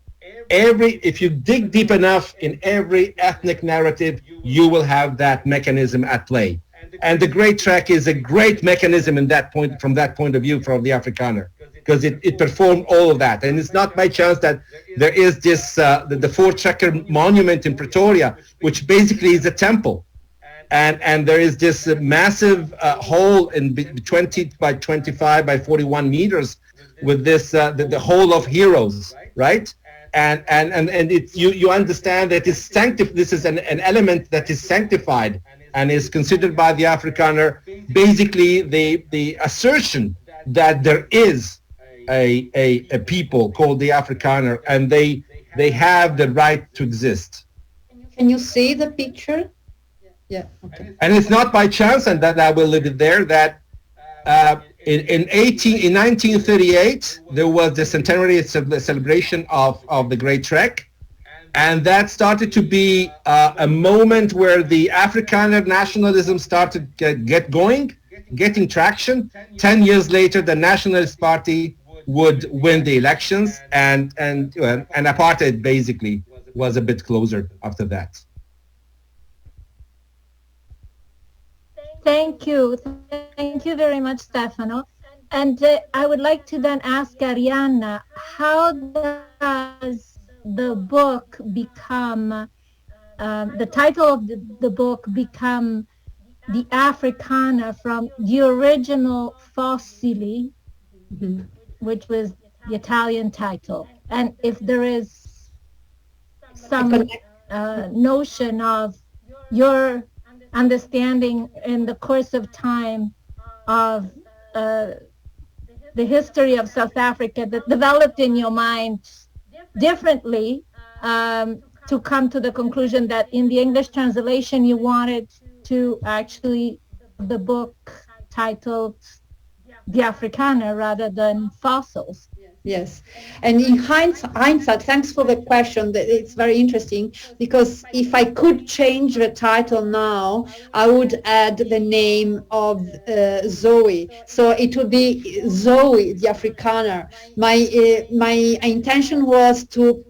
if you dig deep enough in every ethnic narrative, you will have that mechanism at play. And the Great Trek is a great mechanism from that point of view from the Afrikaner, because it performed all of that. And it's not by chance that there is this, the Voortrekker monument in Pretoria, which basically is a temple. And there is this massive hole in 20 by 25 by 41 meters with this, the hole of heroes, right? And you understand that this is an element that is sanctified and is considered by the Afrikaner basically the assertion that there is a people called the Afrikaner, and they have the right to exist. Can you see the picture? Yeah. Okay. And it's not by chance, and that I will leave it there, that in 1938 there was the centenary celebration of the Great Trek. And that started to be a moment where the Afrikaner nationalism started getting traction. 10 years later, the Nationalist Party would win the elections, and apartheid basically was a bit closer after that. Thank you very much, Stefano. And I would like to then ask Arianna, how does the book become, the title of the book become the Afrikaner from the original Fossili, which was the Italian title? And if there is some notion of your understanding in the course of time of the history of South Africa that developed in your mind differently to come to the conclusion that in the English translation you wanted to actually the book titled The Afrikaner rather than Fossils. Yes, and in hindsight, thanks for the question. It's very interesting, because if I could change the title now, I would add the name of Zoe. So it would be Zoe, the Afrikaner. My intention was to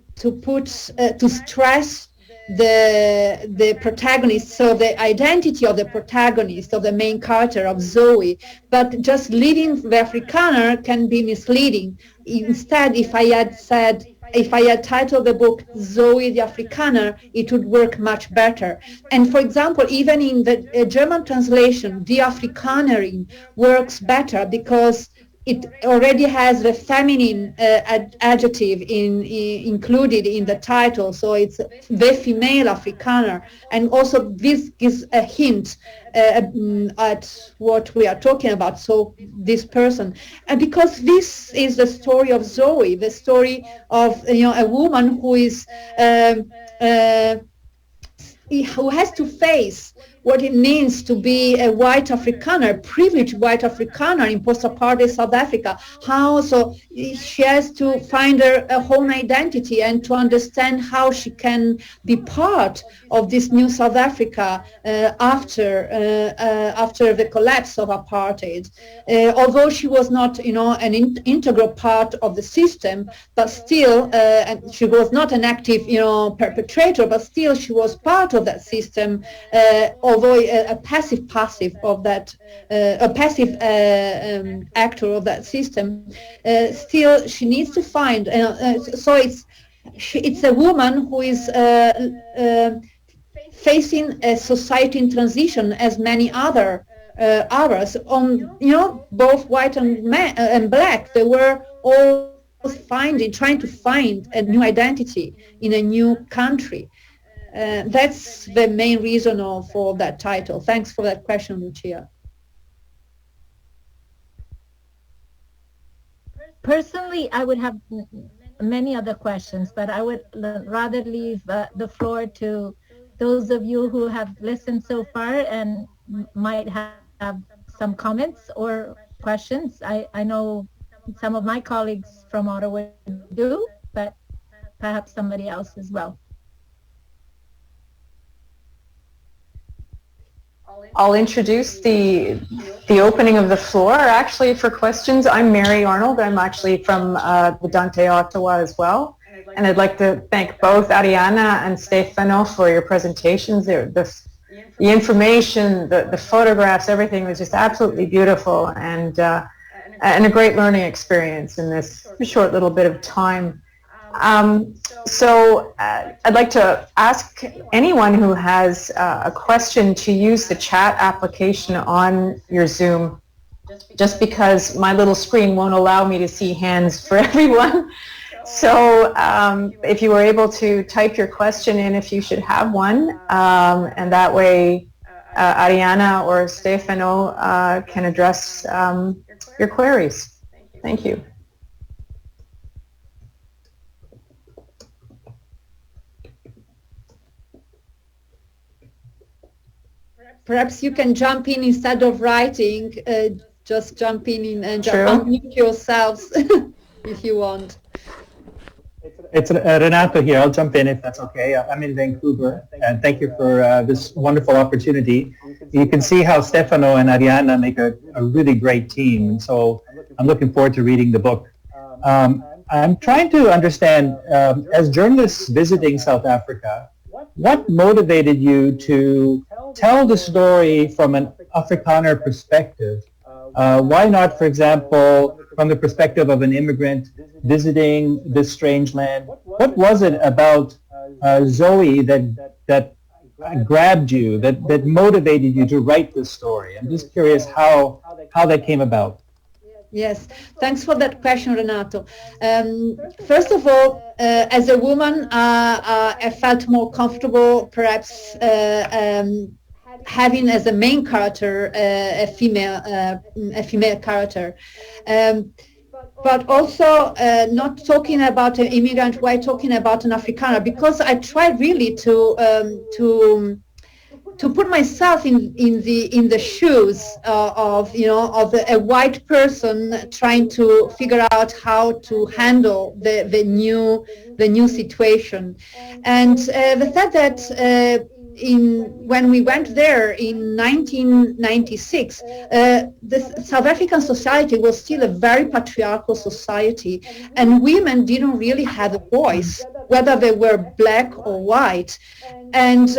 stress the protagonist, so the identity of the protagonist, of the main character of Zoe, but just leaving the Afrikaner can be misleading. Instead, if I had titled the book Zoe the Afrikaner, it would work much better. And for example, even in the German translation, Die Afrikanerin works better because it already has the feminine adjective included in the title, so it's the female Afrikaner, and also this gives a hint at what we are talking about. So this person, and because this is the story of Zoe, the story of a woman who is who has to face what it means to be a white Afrikaner, privileged white Afrikaner in post-apartheid South Africa. How so she has to find her own identity and to understand how she can be part of this new South Africa after the collapse of apartheid. Although she was not, an integral part of the system, but still, and she was not an active, perpetrator, but still she was part of that system, although a passive of that, a passive actor of that system. Still, she needs to find. So it's a woman who is facing a society in transition, as many other others. Both white and black, they were all trying to find a new identity in a new country. That's the main reason for that title. Thanks for that question, Lucia. Personally, I would have many other questions, but I would rather leave the floor to those of you who have listened so far and might have some comments or questions. I know some of my colleagues from Ottawa do, but perhaps somebody else as well. I'll introduce the opening of the floor actually for questions. I'm Mary Arnold. I'm actually from the Dante, Ottawa as well. And I'd like to thank both Arianna and Stefano for your presentations. The information, the photographs, everything was just absolutely beautiful and a great learning experience in this short little bit of time. So I'd like to ask anyone who has a question to use the chat application on your Zoom, just because my little screen won't allow me to see hands for everyone. So if you were able to type your question in, if you should have one, and that way Arianna or Stefano can address your queries. Thank you. Perhaps you can jump in instead of writing, just jump in and just unmute yourselves if you want. It's Renato here. I'll jump in if that's okay. I'm in Vancouver, and thank you for this wonderful opportunity. You can see how Stefano and Arianna make a really great team, and so I'm looking forward to reading the book. I'm trying to understand, as journalists visiting South Africa, what motivated you to tell the story from an Afrikaner perspective? Why not, for example, from the perspective of an immigrant visiting this strange land? What was it about Zoe that grabbed you, that motivated you to write this story? I'm just curious how that came about. Yes, thanks for that question, Renato. First of all, as a woman, I felt more comfortable perhaps having as a main character a female character. But also not talking about an immigrant, while talking about an Afrikaner, because I tried really to put myself in the shoes of a white person trying to figure out how to handle the new situation, and the fact that when we went there in 1996, the South African society was still a very patriarchal society, and women didn't really have a voice, whether they were black or white. And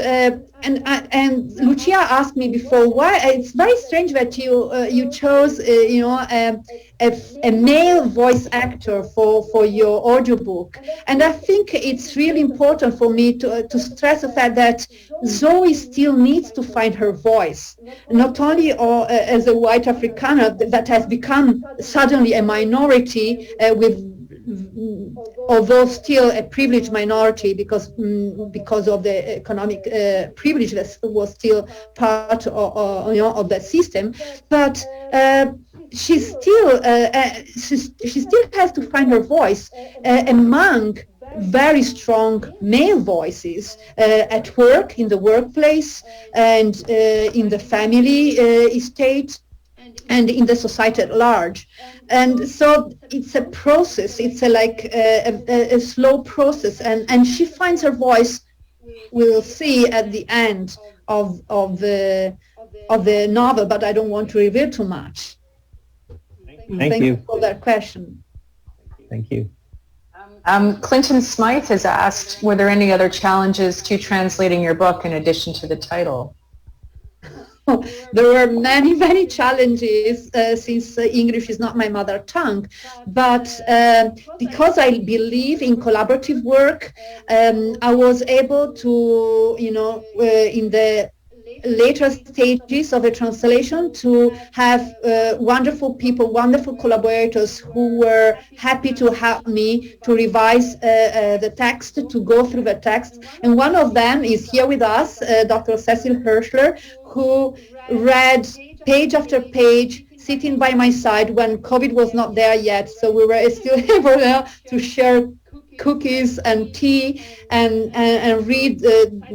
Lucia asked me before, why it's very strange that you chose a male voice actor for your audiobook. And I think it's really important for me to stress the fact that Zoe still needs to find her voice, not only as a white Afrikaner that has become suddenly a minority although still a privileged minority because of the economic privilege that was still part of that system, but she still has to find her voice among very strong male voices at work, in the workplace, and in the family estate, and in the society at large. And so it's a process, it's a slow process, and she finds her voice, we'll see at the end of the novel, but I don't want to reveal too much. Thank you for that question. Thank you. Clinton Smythe has asked, were there any other challenges to translating your book in addition to the title? There were many, many challenges since English is not my mother tongue. But because I believe in collaborative work, I was able to, in the later stages of the translation, to have wonderful people, wonderful collaborators who were happy to help me to revise the text, to go through the text. And one of them is here with us, Dr. Cecil Hirschler, who read page after page, sitting by my side when COVID was not there yet. So we were still able to share cookies and tea and read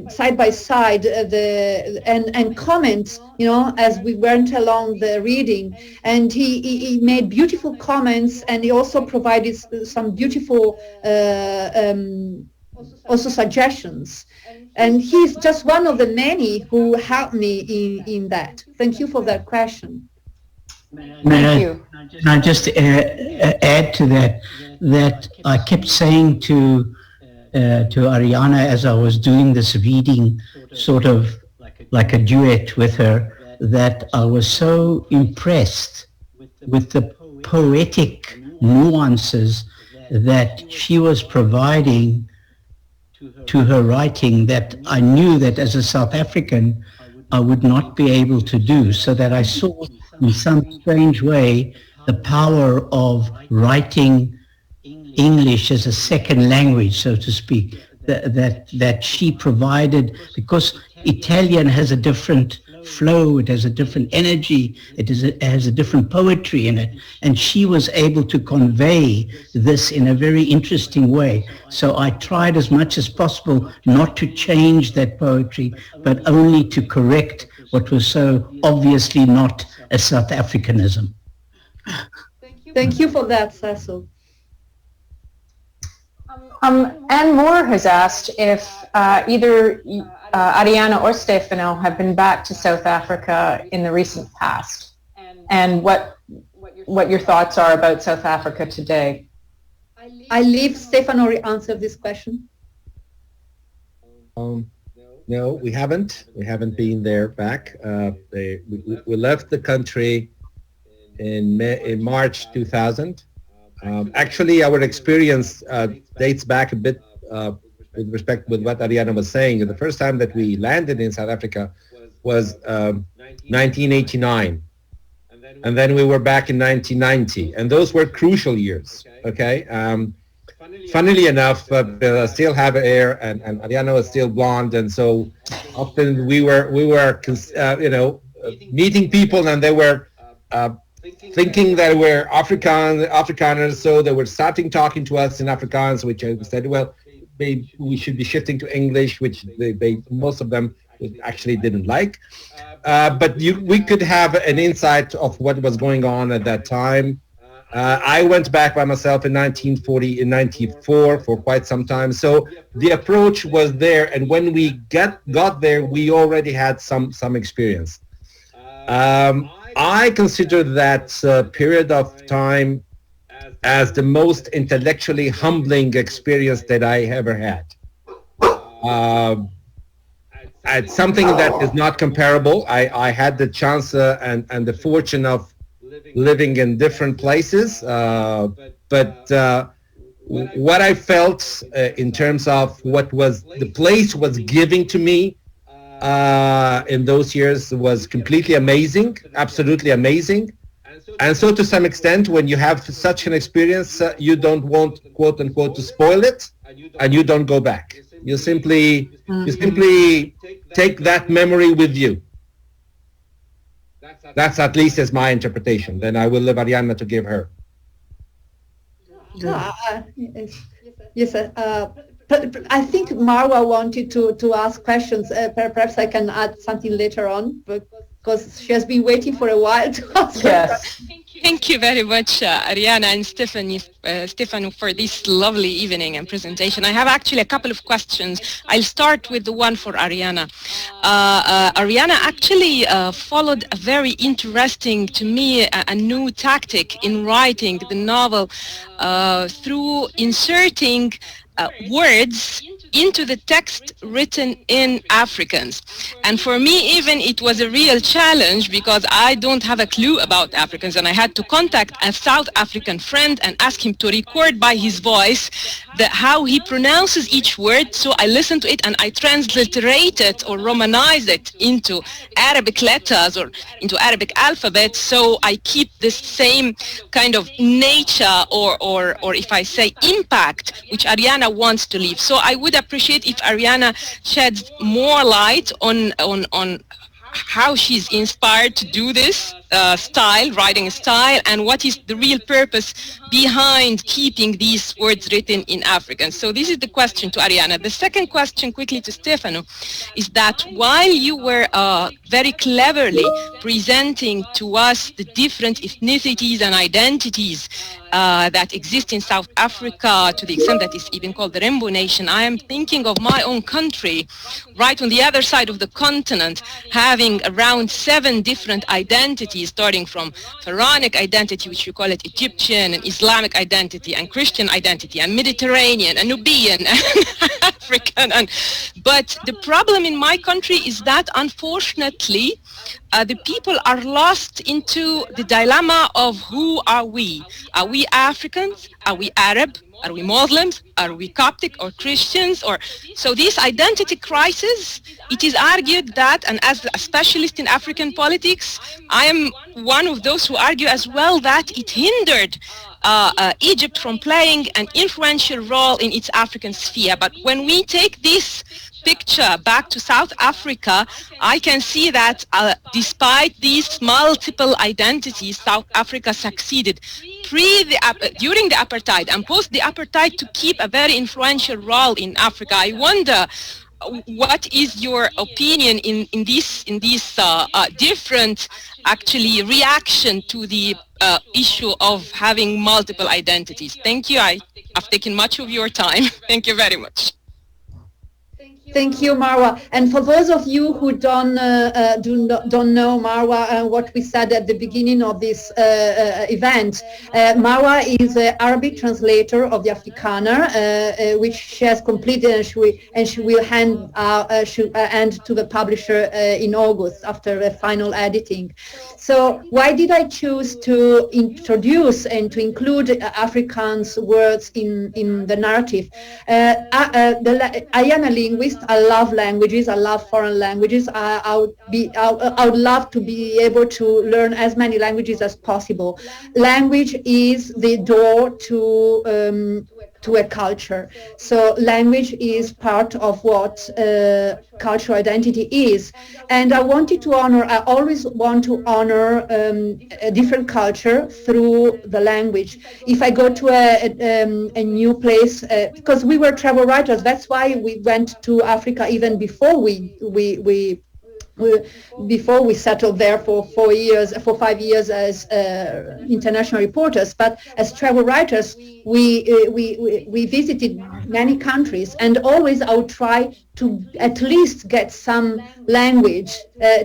side by side and comment, as we went along the reading. And he made beautiful comments, and he also provided some beautiful also suggestions. And he's just one of the many who helped me in that. Thank you for that question. Thank you. Can I just add to that I kept saying to Arianna as I was doing this reading, sort of like a duet with her, that I was so impressed with the poetic nuances that she was providing to her writing, that I knew that as a South African I would not be able to do, so that I saw in some strange way the power of writing English as a second language, so to speak, that she provided, because Italian has a different flow, it has a different energy, it has a different poetry in it, and she was able to convey this in a very interesting way. So I tried as much as possible not to change that poetry, but only to correct what was so obviously not a South Africanism. Thank you for that, Cecil. Anne Moore has asked if either Arianna or Stefano have been back to South Africa in the recent past, and what your thoughts are about South Africa today. I leave Stefano to answer this question. No, we haven't. We haven't been there back. We left the country in March 2000. Actually, our experience dates back a bit with respect with what Arianna was saying. The first time that we landed in South Africa was 1989. And then we were back in 1990. And those were crucial years, okay? Funnily enough, I still have hair, and Arianna was still blonde, and so often we were meeting people, and they were thinking that we're Afrikaners, so they were starting talking to us in Afrikaans, which I said, well, we should be shifting to English, which most of them actually didn't like. But we could have an insight of what was going on at that time. I went back by myself in 1994 for quite some time. So the approach was there, and when we got there, we already had some experience. I consider that period of time as the most intellectually humbling experience that I ever had. It's something that is not comparable. I had the chance and the fortune of living in different places, but what I felt in terms of what the place was giving to me in those years was completely amazing, absolutely amazing. And so to some extent, when you have such an experience, you don't want, quote unquote, to spoil it, and you don't go back. You simply take that memory with you. That's at least as my interpretation. Then I will leave Arianna to give her. Yes. Yes, I think Marwa wanted to ask questions. Perhaps I can add something later on, because she has been waiting for a while to ask her Yes. Thank you very much, Arianna and Stefano, for this lovely evening and presentation. I have actually a couple of questions. I'll start with the one for Arianna. Arianna actually followed a very interesting, to me, a new tactic in writing the novel through inserting words into the text written in Afrikaans. And for me, even it was a real challenge because I don't have a clue about Afrikaans, and I had to contact a South African friend and ask him to record by his voice how he pronounces each word. So I listened to it and I transliterated or romanized it into Arabic letters or into Arabic alphabet. So I keep this same kind of nature or if I say impact, which Arianna wants to leave. So I would appreciate if Arianna sheds more light on how she's inspired to do this writing style, and what is the real purpose behind keeping these words written in Afrikaans. So this is the question to Arianna. The second question, quickly to Stefano, is that while you were very cleverly presenting to us the different ethnicities and identities that exist in South Africa, to the extent that it's even called the Rainbow Nation, I am thinking of my own country, right on the other side of the continent, having around 7 different identities, starting from Pharaonic identity, which we call it Egyptian, and Islamic identity, and Christian identity, and Mediterranean, and Nubian, and African. But the problem in my country is that, unfortunately, the people are lost into the dilemma of who are we? Are we Africans? Are we Arab? Are we Muslims? Are we Coptic or Christians? So this identity crisis, it is argued that, and as a specialist in African politics, I am one of those who argue as well that it hindered Egypt from playing an influential role in its African sphere. But when we take this picture back to South Africa, I can see that despite these multiple identities, South Africa succeeded during the apartheid and post the apartheid to keep a very influential role in Africa. I wonder, what is your opinion in these different actually reaction to the issue of having multiple identities? Thank you. I've taken much of your time. Thank you very much. Thank you, Marwa. And for those of you who don't know Marwa, what we said at the beginning of this event, Marwa is an Arabic translator of the Afrikaner, which she has completed, and she will hand to the publisher in August after the final editing. So why did I choose to introduce and to include Afrikaans words in the narrative? I am a linguist. I love languages. I love foreign languages. I would love to be able to learn as many languages as possible. Language is the door to a culture. So language is part of what cultural identity is. And I always want to honor a different culture through the language. If I go to a new place, because we were travel writers, that's why we went to Africa even before before we settled there for 5 years as international reporters. But as travel writers, we visited many countries, and always I would try to at least get some language,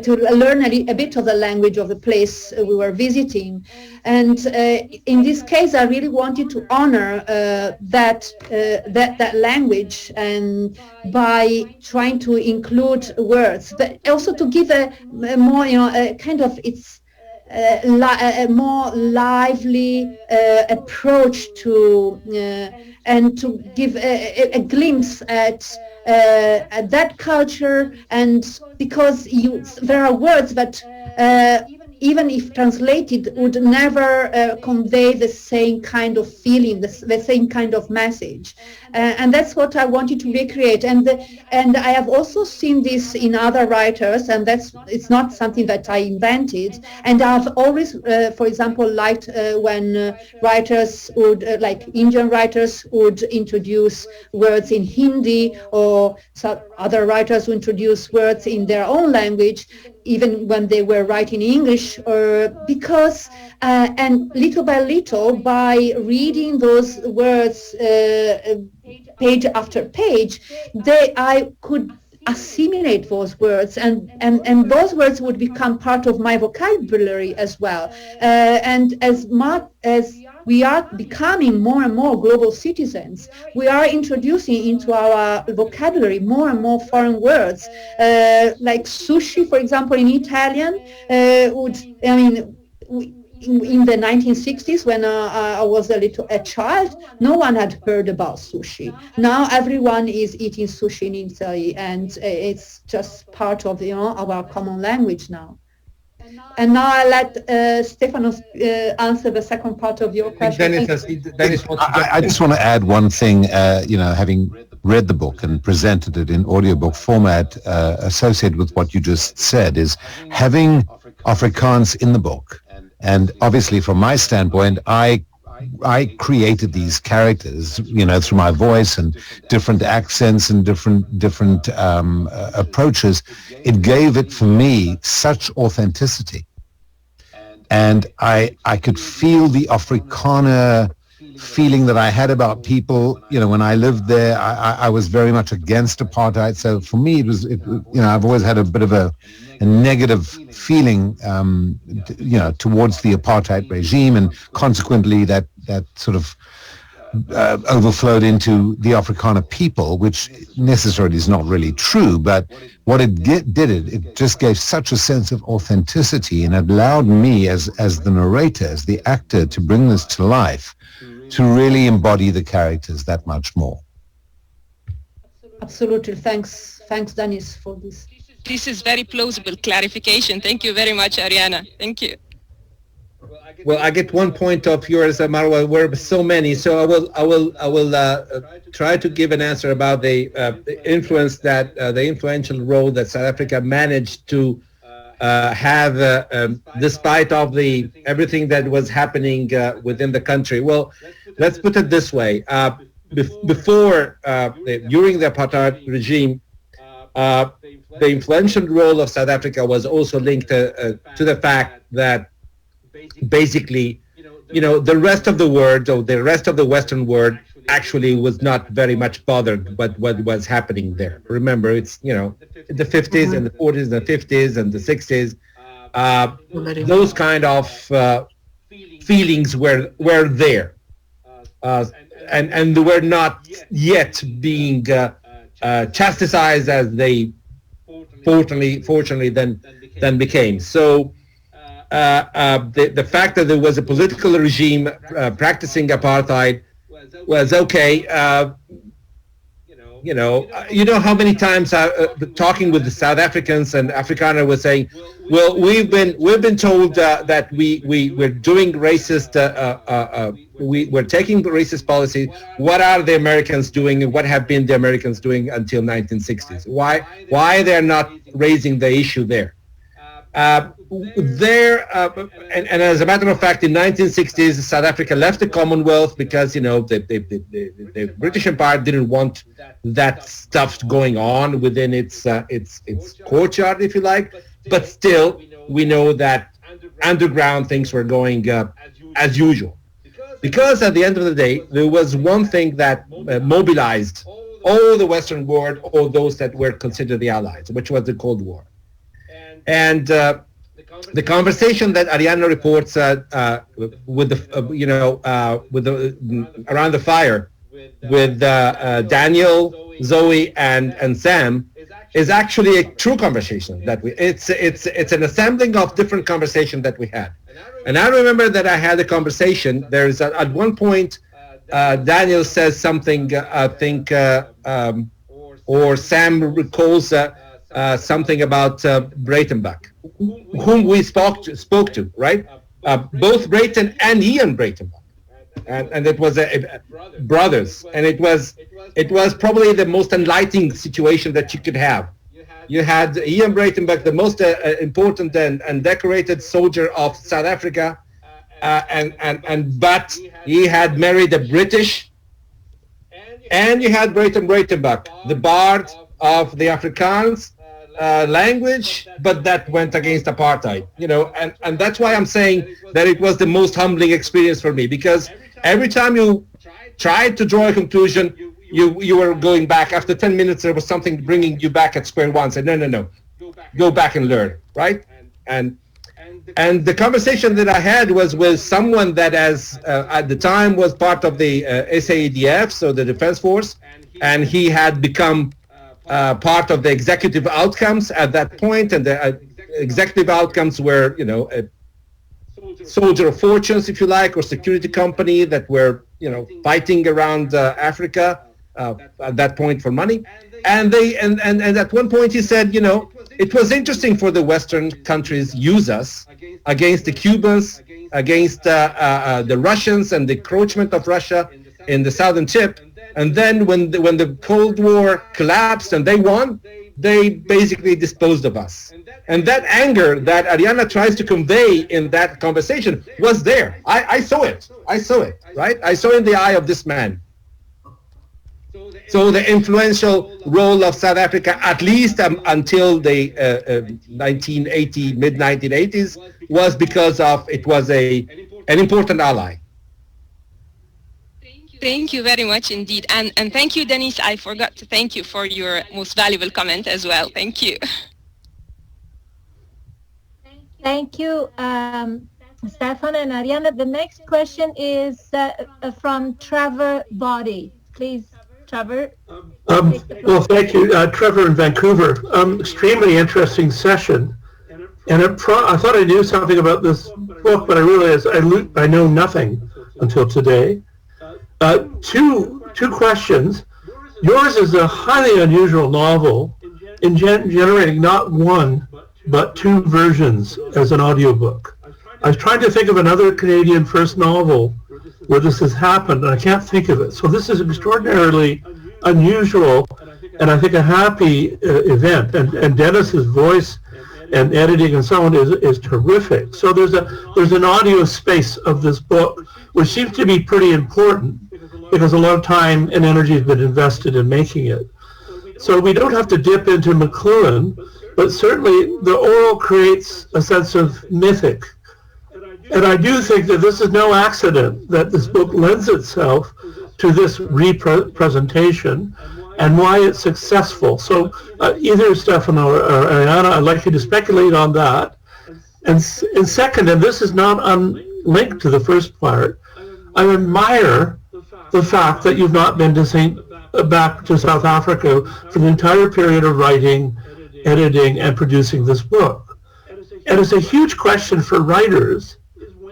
to learn a bit of the language of the place we were visiting. And in this case, I really wanted to honor that language, and by trying to include words, but also to give a more, kind of a more lively approach to, and to give a glimpse at that culture. And because there are words that even if translated, would never convey the same kind of feeling, the same kind of message. And that's what I wanted to recreate. And I have also seen this in other writers, and it's not something that I invented. And I've always, for example, liked when writers would, like Indian writers, would introduce words in Hindi, or some other writers who introduce words in their own language, even when they were writing English, because, and little by little, by reading those words page after page, I could assimilate those words, and those words would become part of my vocabulary as well. And as much as we are becoming more and more global citizens, we are introducing into our vocabulary more and more foreign words, like sushi, for example, in Italian. In the 1960s, when I was a child, no one had heard about sushi. Now everyone is eating sushi in Italy, and it's just part of our common language now. And now I let Stefano answer the second part of your question. I just want to add one thing. Having read the book and presented it in audiobook format, associated with what you just said, is having Afrikaans in the book. And obviously, from my standpoint, I created these characters, through my voice and different accents and different approaches. It gave it, for me, such authenticity. And I could feel the Afrikaner feeling that I had about people. When I lived there, I was very much against apartheid. So for me, I've always had a bit of a negative feeling, towards the apartheid regime, and consequently that sort of overflowed into the Afrikaner people, which necessarily is not really true. But what it it just gave such a sense of authenticity, and it allowed me as the narrator, as the actor, to bring this to life, to really embody the characters that much more. Absolutely. Thanks, Danis, for this. This is very plausible clarification. Thank you very much, Arianna. Thank you. Well, I get one point of yours, Marwa. There were so many, so I will try to give an answer about the influence that the influential role that South Africa managed to have, despite of everything that was happening within the country. Well, let's put it this way: during the apartheid regime, the influential role of South Africa was also linked to the fact that basically, the rest of the world, or the rest of the Western world, actually was not very much bothered by what was happening there. Remember, it's, the 50s and the 40s and the 50s and the 60s, those kind of feelings were there. And they were not yet being chastised as they fortunately then became. So the fact that there was a political regime practicing apartheid was okay. You know how many times talking with the South Africans and Afrikaner was saying, well, we've been told that we're doing racist, we're taking racist policy. What are the Americans doing, and what have been the Americans doing until 1960s? Why they're not raising the issue there? And as a matter of fact, in 1960s, South Africa left the Commonwealth because, the British Empire didn't want that stuff going on within its courtyard, if you like. But still, we know that underground things were going as usual. Because at the end of the day, there was one thing that mobilized all the Western world, all those that were considered the Allies, which was the Cold War. And the conversation that Arianna reports around the fire with Daniel, Zoe, and Sam is actually a true conversation that it's an assembling of different conversations that we had. And I remember that I had a conversation. There's at one point Daniel says something, I think, or Sam recalls something about Breitenbach, whom we spoke to, right? Both Brayton and Ian Breitenbach, and it was brothers, and it was probably the most enlightening situation that you could have. You had Ian Breitenbach, the most important and decorated soldier of South Africa, but he had married a British, and you had Breitenbach, the bard of the Afrikaans language, but that went against apartheid, and that's why I'm saying that it was the most humbling experience for me, because every time you tried to draw a conclusion, you were going back. After 10 minutes, there was something bringing you back at square one. Said, no, go back and learn, right? And the conversation that I had was with someone that at the time was part of the SAEDF, so the Defense Force, and he had become part of the executive outcomes at that point, and the executive outcomes were, a soldier of fortunes, if you like, or security company that were, fighting around Africa at that point for money. And at one point he said, it was interesting for the Western countries use us against the Cubans, against the Russians and the encroachment of Russia in the southern tip. And then when the Cold War collapsed and they won, they basically disposed of us. And that anger that Arianna tries to convey in that conversation was there. I saw it, right? I saw in the eye of this man. So the influential role of South Africa, at least until the mid-1980s, was because of it was an important ally. Thank you very much indeed. And thank you, Denise. I forgot to thank you for your most valuable comment as well. Thank you. Thank you, Stefan and Arianna. The next question is from Trevor Body. Please, Trevor. Well, thank you, Trevor in Vancouver. Extremely interesting session. And I thought I knew something about this book, but I realized I know nothing until today. Two questions. Yours is a highly unusual novel in generating not one, but two versions as an audiobook. I was trying to think of another Canadian first novel where this has happened, and I can't think of it. So this is extraordinarily unusual, and I think a happy event. And Dennis's voice and editing and so on is terrific. So there's an audio space of this book, which seems to be pretty important because a lot of time and energy has been invested in making it. So we don't have to dip into McLuhan, but certainly the oral creates a sense of mythic. And I do think that this is no accident that this book lends itself to this representation and why it's successful. So either Stefano or Arianna, I'd like you to speculate on that. And second, and this is not unlinked to the first part, I admire the fact that you've not been back to South Africa for the entire period of writing, editing, and producing this book. And it's a huge question for writers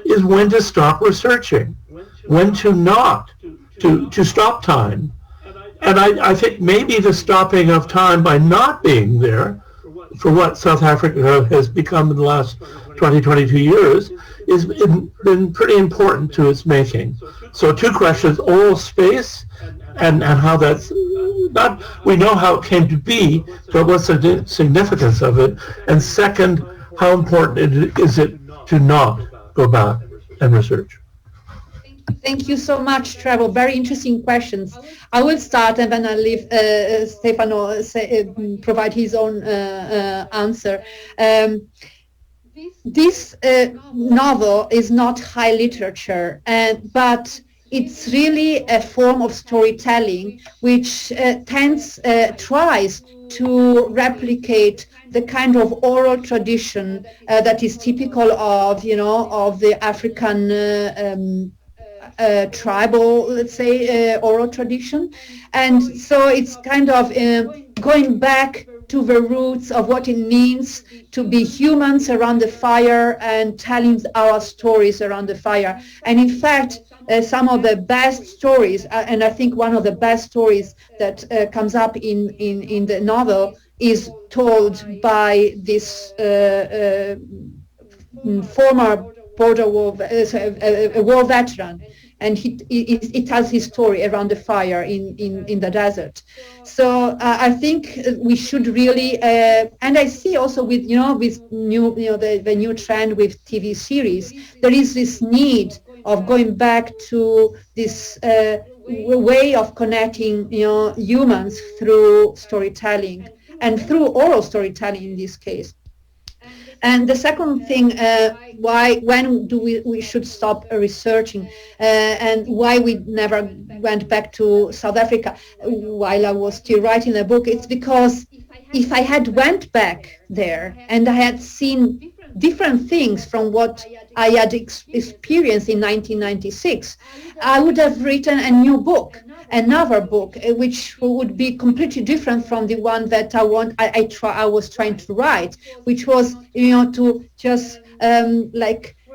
is when to stop researching, when to not, to stop time. And I think maybe the stopping of time by not being there for what South Africa has become in the last 20, 22 years has been pretty important to its making. So two questions, oral space and how that's, not, we know how it came to be, but what's the significance of it? And second, how important is it to not go back and research? Thank you so much, Trevor. Very interesting questions. I will start and then I'll leave Stefano provide his own answer. This novel is not high literature, but it's really a form of storytelling which tries to replicate the kind of oral tradition that is typical of, of the African tribal, let's say, oral tradition. And so it's kind of going back to the roots of what it means to be humans around the fire and telling our stories around the fire. And in fact, some of the best stories, and I think one of the best stories that comes up in the novel is told by this former border war, a war veteran, and he tells his story around the fire in the desert. So I think we should really, and I see also with the new trend with TV series, there is this need of going back to this way of connecting humans through storytelling and through oral storytelling in this case. And the second thing, when do we should stop researching, and why we never went back to South Africa while I was still writing the book, it's because if I had went back there and I had seen different things from what I had experienced in 1996, I would have written a new book, another book, which would be completely different from the one that I was trying to write, which was, to just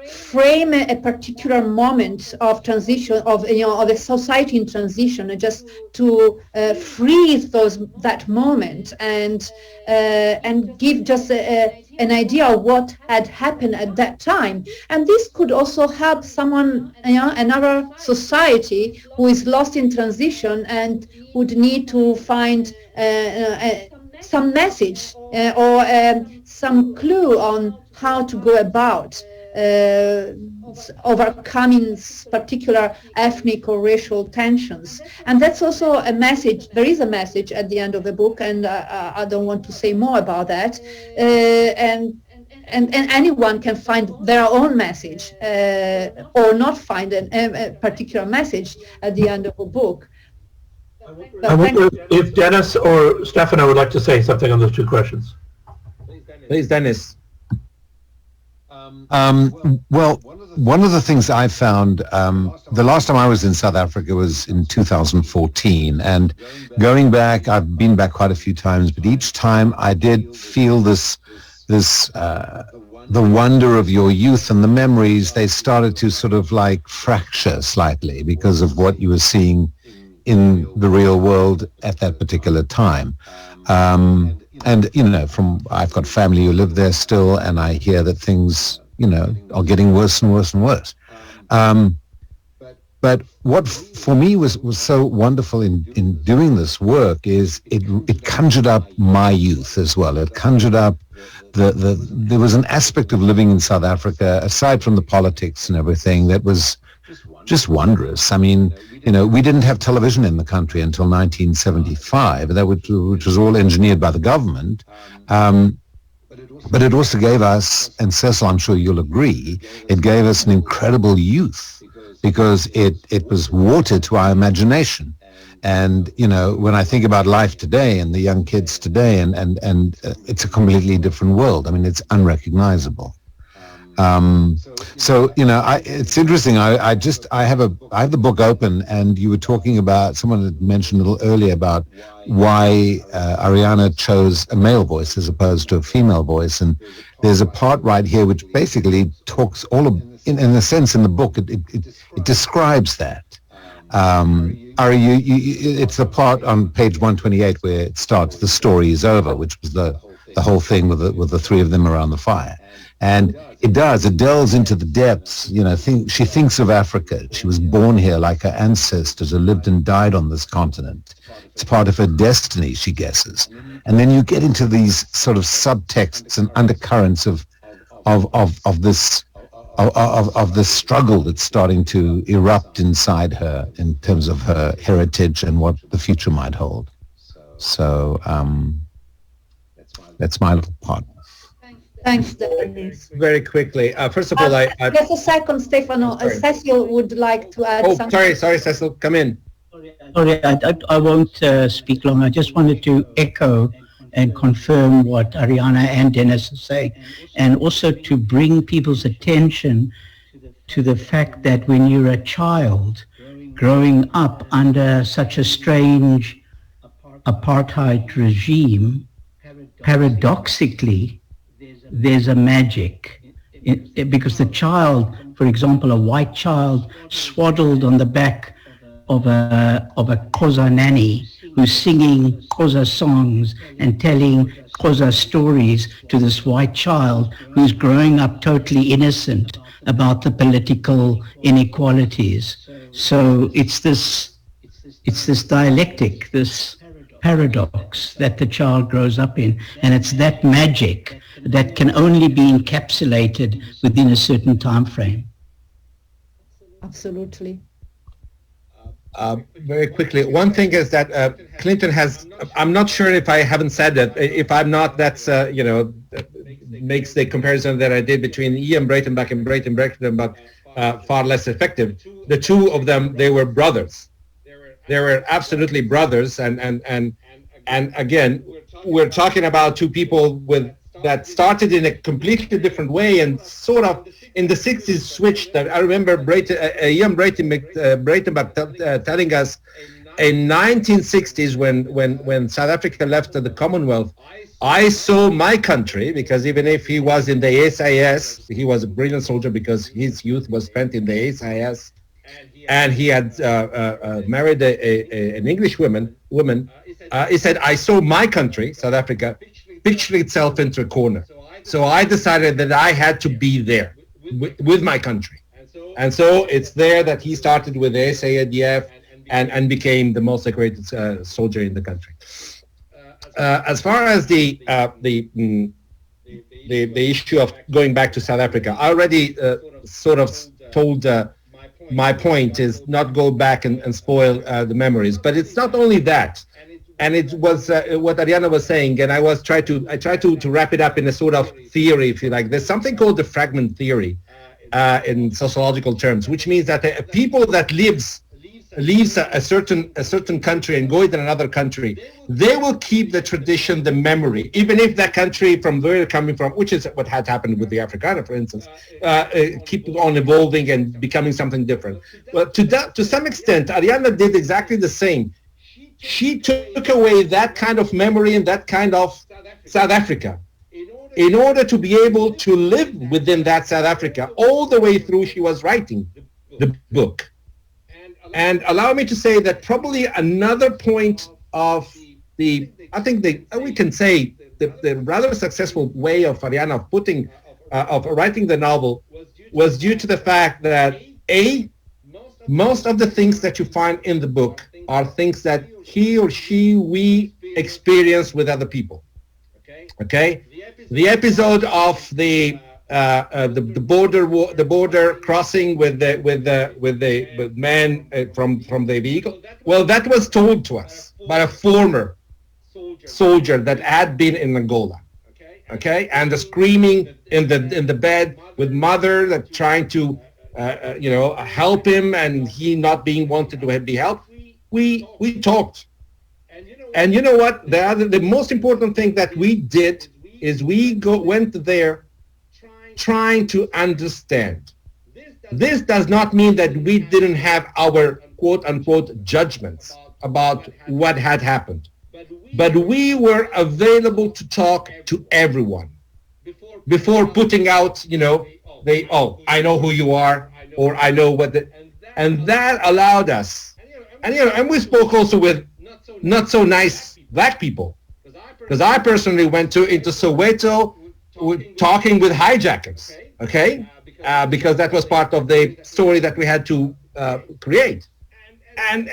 frame a particular moment of transition of a society in transition, and just to freeze that moment and give just an idea of what had happened at that time. And this could also help someone, another society who is lost in transition and would need to find some message or some clue on how to go about overcoming particular ethnic or racial tensions. And that's also a message. There is a message at the end of the book, and I don't want to say more about that. And anyone can find their own message or not find a particular message at the end of a book. I wonder if Dennis or Stefano would like to say something on those two questions. Please, Dennis. Well, one of the things I found, the last time I was in South Africa was in 2014, and going back, I've been back quite a few times, but each time I did feel the wonder of your youth and the memories. They started to sort of fracture slightly because of what you were seeing in the real world at that particular time. And, I've got family who live there still, and I hear that things, are getting worse and worse and worse. But what for me was so wonderful in doing this work is it conjured up my youth as well. It conjured up there was an aspect of living in South Africa, aside from the politics and everything, that was just wondrous. I mean, we didn't have television in the country until 1975, which was all engineered by the government. But it also gave us, and Cecil, I'm sure you'll agree, it gave us an incredible youth because it was water to our imagination. And, when I think about life today and the young kids today, and it's a completely different world. I mean, it's unrecognizable. It's interesting. I have the book open, and you were talking about, someone had mentioned a little earlier about why Arianna chose a male voice as opposed to a female voice. And there's a part right here which basically talks in a sense in the book, it describes that. Ari, it's the part on page 128 where it starts, the story is over, which was the whole thing with the three of them around the fire. And it delves into the depths. She thinks of Africa. She was born here like her ancestors who lived and died on this continent. It's part of her destiny, she guesses. And then you get into these sort of subtexts and undercurrents of this struggle that's starting to erupt inside her in terms of her heritage and what the future might hold. So that's my little part. Thanks, Dennis. Very quickly. First of all, just a second, Stefano. Cecil would like to add something. Sorry, Cecil. Come in. Sorry, I won't speak long. I just wanted to echo and confirm what Arianna and Dennis are saying, and also to bring people's attention to the fact that when you're a child growing up under such a strange apartheid regime, paradoxically, there's a magic because the child, for example, a white child swaddled on the back of a Xhosa nanny who's singing Xhosa songs and telling Xhosa stories to this white child who's growing up totally innocent about the political inequalities. So it's this dialectic, this paradox that the child grows up in, and it's that magic that can only be encapsulated within a certain time frame. Absolutely. Very quickly, one thing is that Clinton has, I'm not sure if I haven't said it, if I'm not, that's, makes the comparison that I did between Ian Breitenbach and Breitenbach far less effective. The two of them, they were brothers. They were absolutely brothers, and again, we're talking about two people that started in a completely different way and sort of in the 60s switched. I remember Ian Breitenbach telling us in 1960s when South Africa left the Commonwealth, I saw my country, because even if he was in the SIS, he was a brilliant soldier because his youth was spent in the SIS, and he had married an English woman. He said, I saw my country, South Africa, picture itself into a corner. So I decided that I had to be there with my country. And so it's there that he started with the SADF and became the most decorated soldier in the country. As far as the issue of going back to South Africa, I already sort of told my point is not go back and spoil the memories. But it's not only that. And it was what Arianna was saying, and I tried to wrap it up in a sort of theory, if you like. There's something called the fragment theory in sociological terms, which means that a people that leaves a certain country and go to another country, they will keep the tradition, the memory, even if that country from where they're coming from, which is what had happened with the Afrikaner, for instance, keep on evolving and becoming something different. But to some extent, Arianna did exactly the same. She took away that kind of memory and that kind of South Africa in order to be able to live within that South Africa all the way through she was writing the book. And allow me to say that probably another point of we can say the rather successful way of Arianna of writing the novel was due to the fact that most of the things that you find in the book are things that we experience with other people. Okay, the episode of the border crossing with men from the vehicle. Well, that was told to us by a former soldier that had been in Angola. Okay, and the screaming in the bed with mother that trying to help him and he not being wanted to be helped. We talked, and you know what? The most important thing that we did is we went there trying to understand. This does not mean that we didn't have our quote-unquote judgments about what had happened, but we were available to talk to everyone before putting out, I know who you are, or I know and that allowed us. And we spoke also with not so nice black people, because I personally went into Soweto talking with hijackers, okay, because that was part of the story that we had to create, and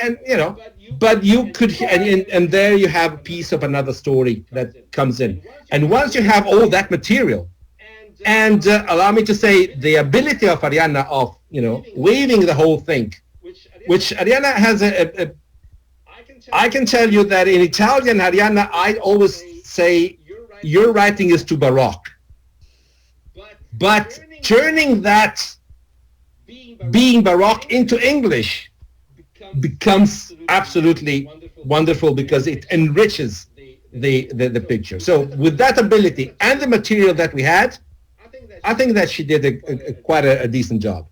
but you could, and there you have a piece of another story that comes in, and once you have all that material, and allow me to say the ability of Arianna of weaving the whole thing, which Arianna has I can tell you that in Italian, Arianna, I always say your writing is too baroque. But turning that being baroque into English becomes absolutely wonderful because it enriches the picture. So with that ability and the material that we had, I think that she did quite a decent job.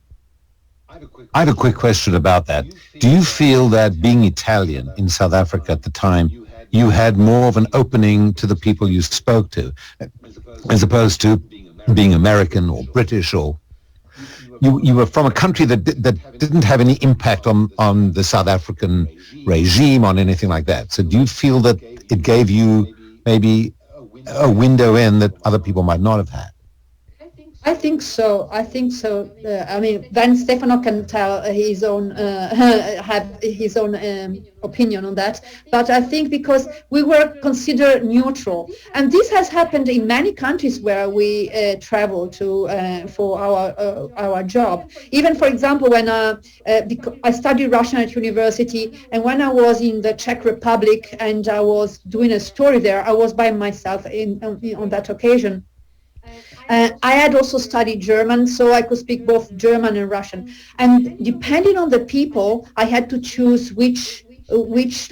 I have a quick question about that. Do you feel that being Italian in South Africa at the time, you had more of an opening to the people you spoke to, as opposed to being American or British, or you were from a country that didn't have any impact on the South African regime, on anything like that. So do you feel that it gave you maybe a window in that other people might not have had? I think so. I mean, then Stefano can tell his own, have his own opinion on that. But I think because we were considered neutral, and this has happened in many countries where we travel to for our job. Even, for example, when I studied Russian at university, and when I was in the Czech Republic and I was doing a story there, I was by myself on that occasion. I had also studied German, so I could speak both German and Russian. And depending on the people, I had to choose which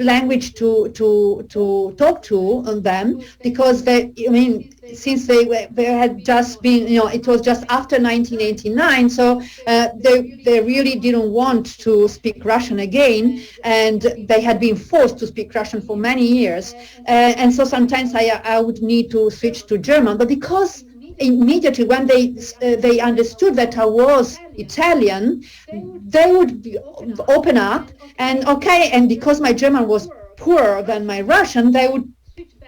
language to talk to them, because since they had just been, it was just after 1989, so they really didn't want to speak Russian again, and they had been forced to speak Russian for many years, and so sometimes I would need to switch to German, but because immediately when they understood that I was Italian, they would open up and because my German was poorer than my Russian, they would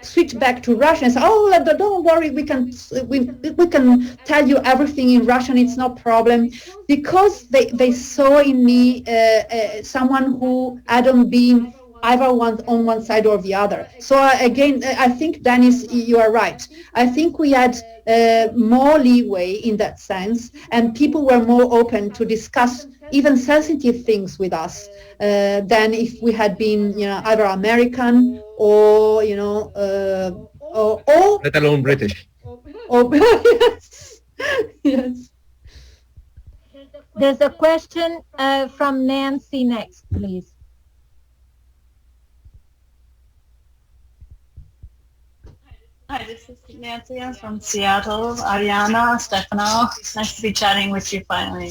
switch back to Russian and say, oh, don't worry, we can tell you everything in Russian, it's no problem, because they saw in me someone who hadn't been either on one side or the other. So again, I think, Dennis, you are right. I think we had more leeway in that sense, and people were more open to discuss even sensitive things with us than if we had been, either American or, or let alone British. Or, yes, yes. There's a question from Nancy next, please. Hi, this is Nancy. I'm from Seattle. Arianna, Stefano, nice to be chatting with you finally.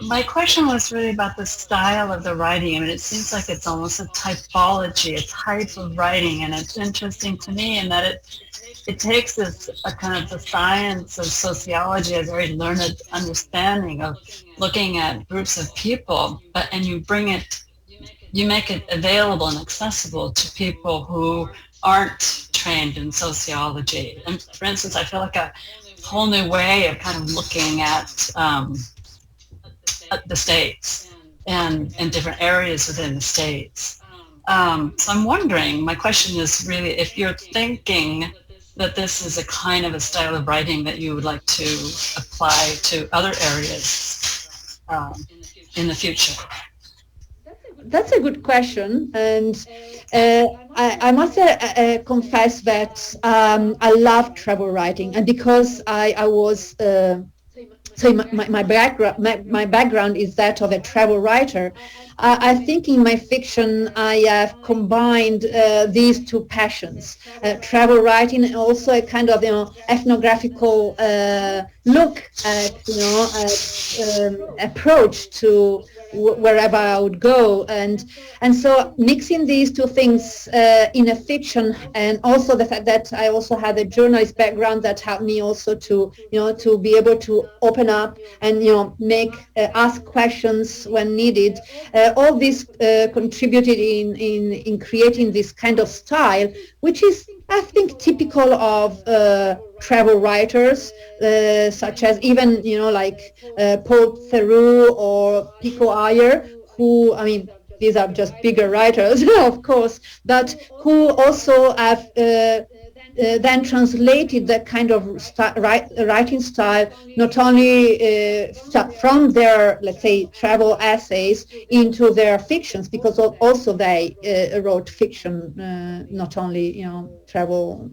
My question was really about the style of the writing. I mean, it seems like it's almost a typology, a type of writing, and it's interesting to me in that it takes a kind of the science of sociology, a very learned understanding of looking at groups of people, and you make it available and accessible to people who aren't trained in sociology. And for instance, I feel like a whole new way of kind of looking at the states and different areas within the states. So I'm wondering, my question is really if you're thinking that this is a kind of a style of writing that you would like to apply to other areas in the future. That's a good question, and I must confess that I love travel writing, and because I was so my background is that of a travel writer. I think in my fiction I have combined these two passions, travel writing and also a kind of ethnographical look at approach to wherever I would go, and so mixing these two things in a fiction, and also the fact that I also had a journalist background that helped me also to to be able to open up and ask questions when needed. All this contributed in creating this kind of style, which is, I think, typical of travel writers, such as even like Paul Theroux or Pico Iyer, who, I mean, these are just bigger writers, of course, but who also have then translated that kind of writing style, not only from their, let's say, travel essays into their fictions, because also they wrote fiction, not only travel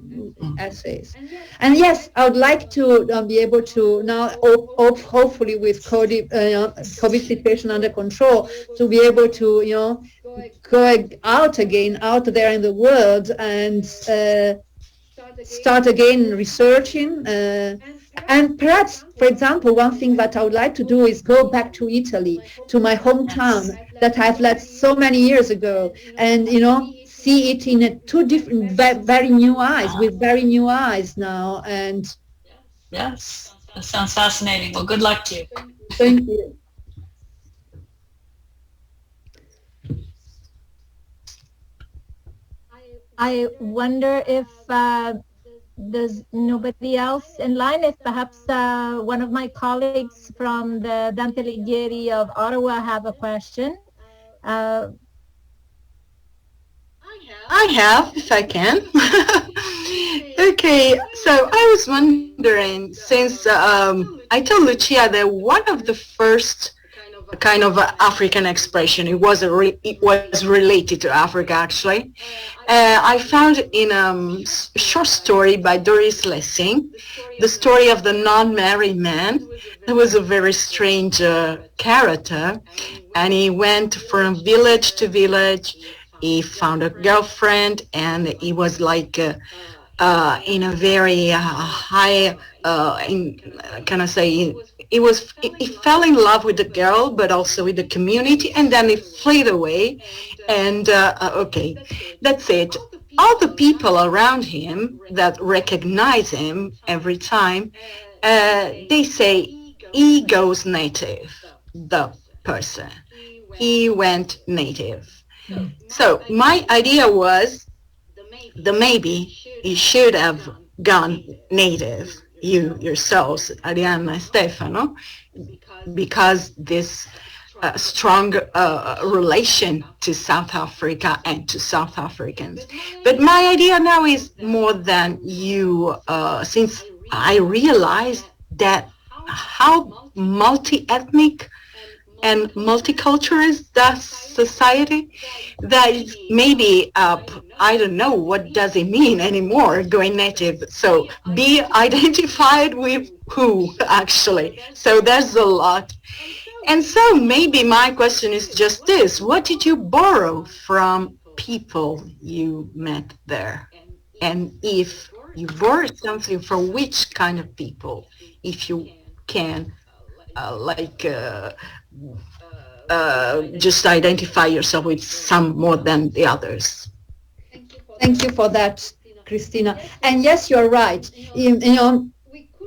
essays. And yes, I would like to be able to now, hopefully with COVID situation under control, to be able to go out there in the world and start again researching, and perhaps, for example, one thing that I would like to do is go back to Italy, to my hometown that I've left so many years ago, and see it in two different, very new eyes, with very new eyes now. And yes, That sounds fascinating. Well, good luck to you. Thank you. I wonder if there's nobody else in line, if perhaps one of my colleagues from the Dante Alighieri of Ottawa have a question. I have, if I can. Okay, so I was wondering, since I told Lucia that one of the first kind of African expression, it was related to Africa actually. I found in a short story by Doris Lessing, the story of the non-married man. It was a very strange character, and he went from village to village. He found a girlfriend, and he was like in a very high, can I say, he fell in love with the girl, but also with the community, and then he fled away. And okay, that's it. All the people around him that recognize him every time, they say he goes native, the person. He went native. So my idea was maybe he should have gone native, you yourselves, Arianna and Stefano, because this strong relation to South Africa and to South Africans. But my idea now is more than you, since I realized that how multi-ethnic and multicultural is that society, that maybe I don't know what does it mean anymore going native. So be identified with who actually. So there's a lot. And so maybe my question is just this: what did you borrow from people you met there? And if you borrowed something from which kind of people, if you can just identify yourself with some more than the others. Thank you for that, Christina. And yes, you're right. You know,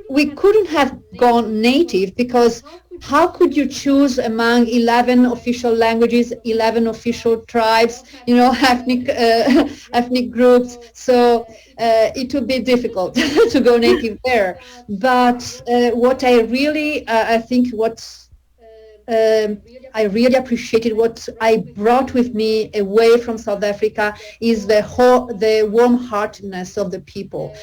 we couldn't have gone native because how could you choose among 11 official languages, 11 official tribes, you know, ethnic groups? So it would be difficult to go native there. But what I really, I think what's I really appreciated, what I brought with me away from South Africa is the warm-heartedness of the people.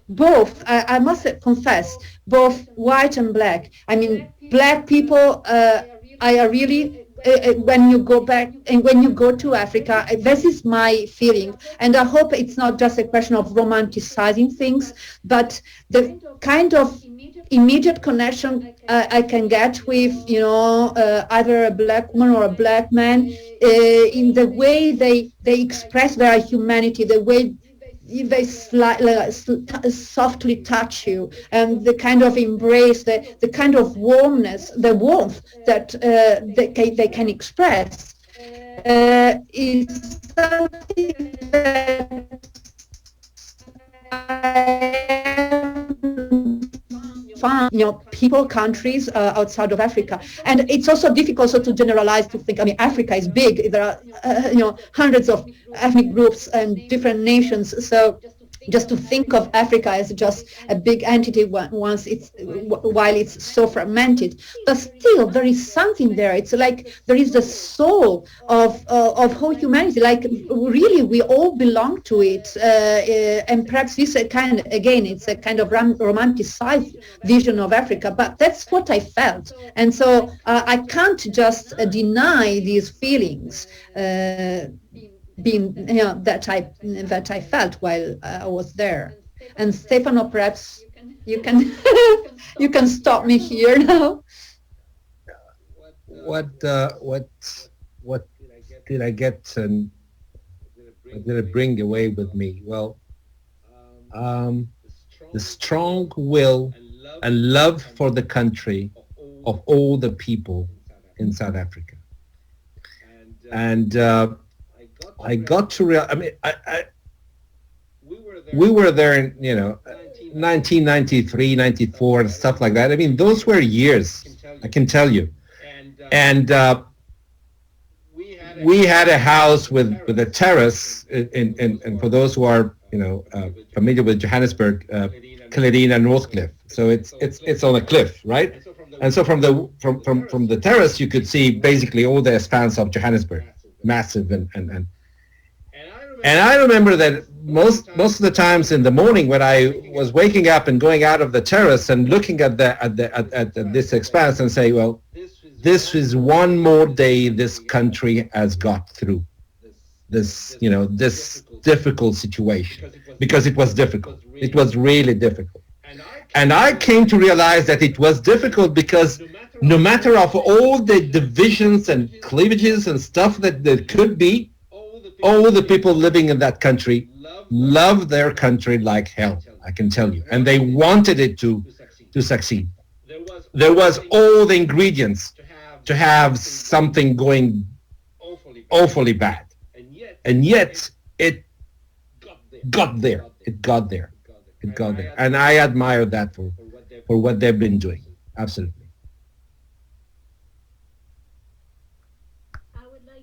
Both, I must confess, both white and black. I mean, black people, I are really, when you go back and when you go to Africa, this is my feeling. And I hope it's not just a question of romanticizing things, but the kind of immediate connection I can get with, you know, either a black woman or a black man, in the way they express their humanity, the way they softly touch you, and the kind of embrace, the kind of warmness, the warmth that they can express is something that find, you know, people, countries outside of Africa. And it's also difficult to generalize, to think, I mean, Africa is big. There are, you know, hundreds of ethnic groups and different nations. So just to think of Africa as just a big entity while it's so fragmented, but still there is something there. It's like there is the soul of whole humanity. Like really, we all belong to it, and perhaps this kind again, it's a kind of romanticized vision of Africa. But that's what I felt, and so I can't just deny these feelings. Being, you know, that I felt while I was there. And Stefano, perhaps you can you can stop me here now. What did I get and what did it bring away with me? Well, the strong will and love for the country of all the people in South Africa. And I got to realize, I mean, we were there in, you know, 1993, 94, stuff like that. I mean, those were years, I can tell you. And we had a house with a terrace, and for those who are familiar with Johannesburg, Clarina Northcliffe. So it's on a cliff, right? And so from the terrace you could see basically all the expanse of Johannesburg, massive and I remember that most of the times in the morning when I was waking up and going out of the terrace and looking at this expanse and say, well, this is one more day this country has got through this difficult situation, because it was difficult. It was really difficult. And I came to realize that it was difficult because no matter of all the divisions and cleavages and stuff that there could be, all the people living in that country loved their country like hell, I can tell you. And they wanted it to succeed. There was all the ingredients to have something going awfully bad. And yet it got there. It got there. It got there. And I admire that for what they've been doing. Absolutely.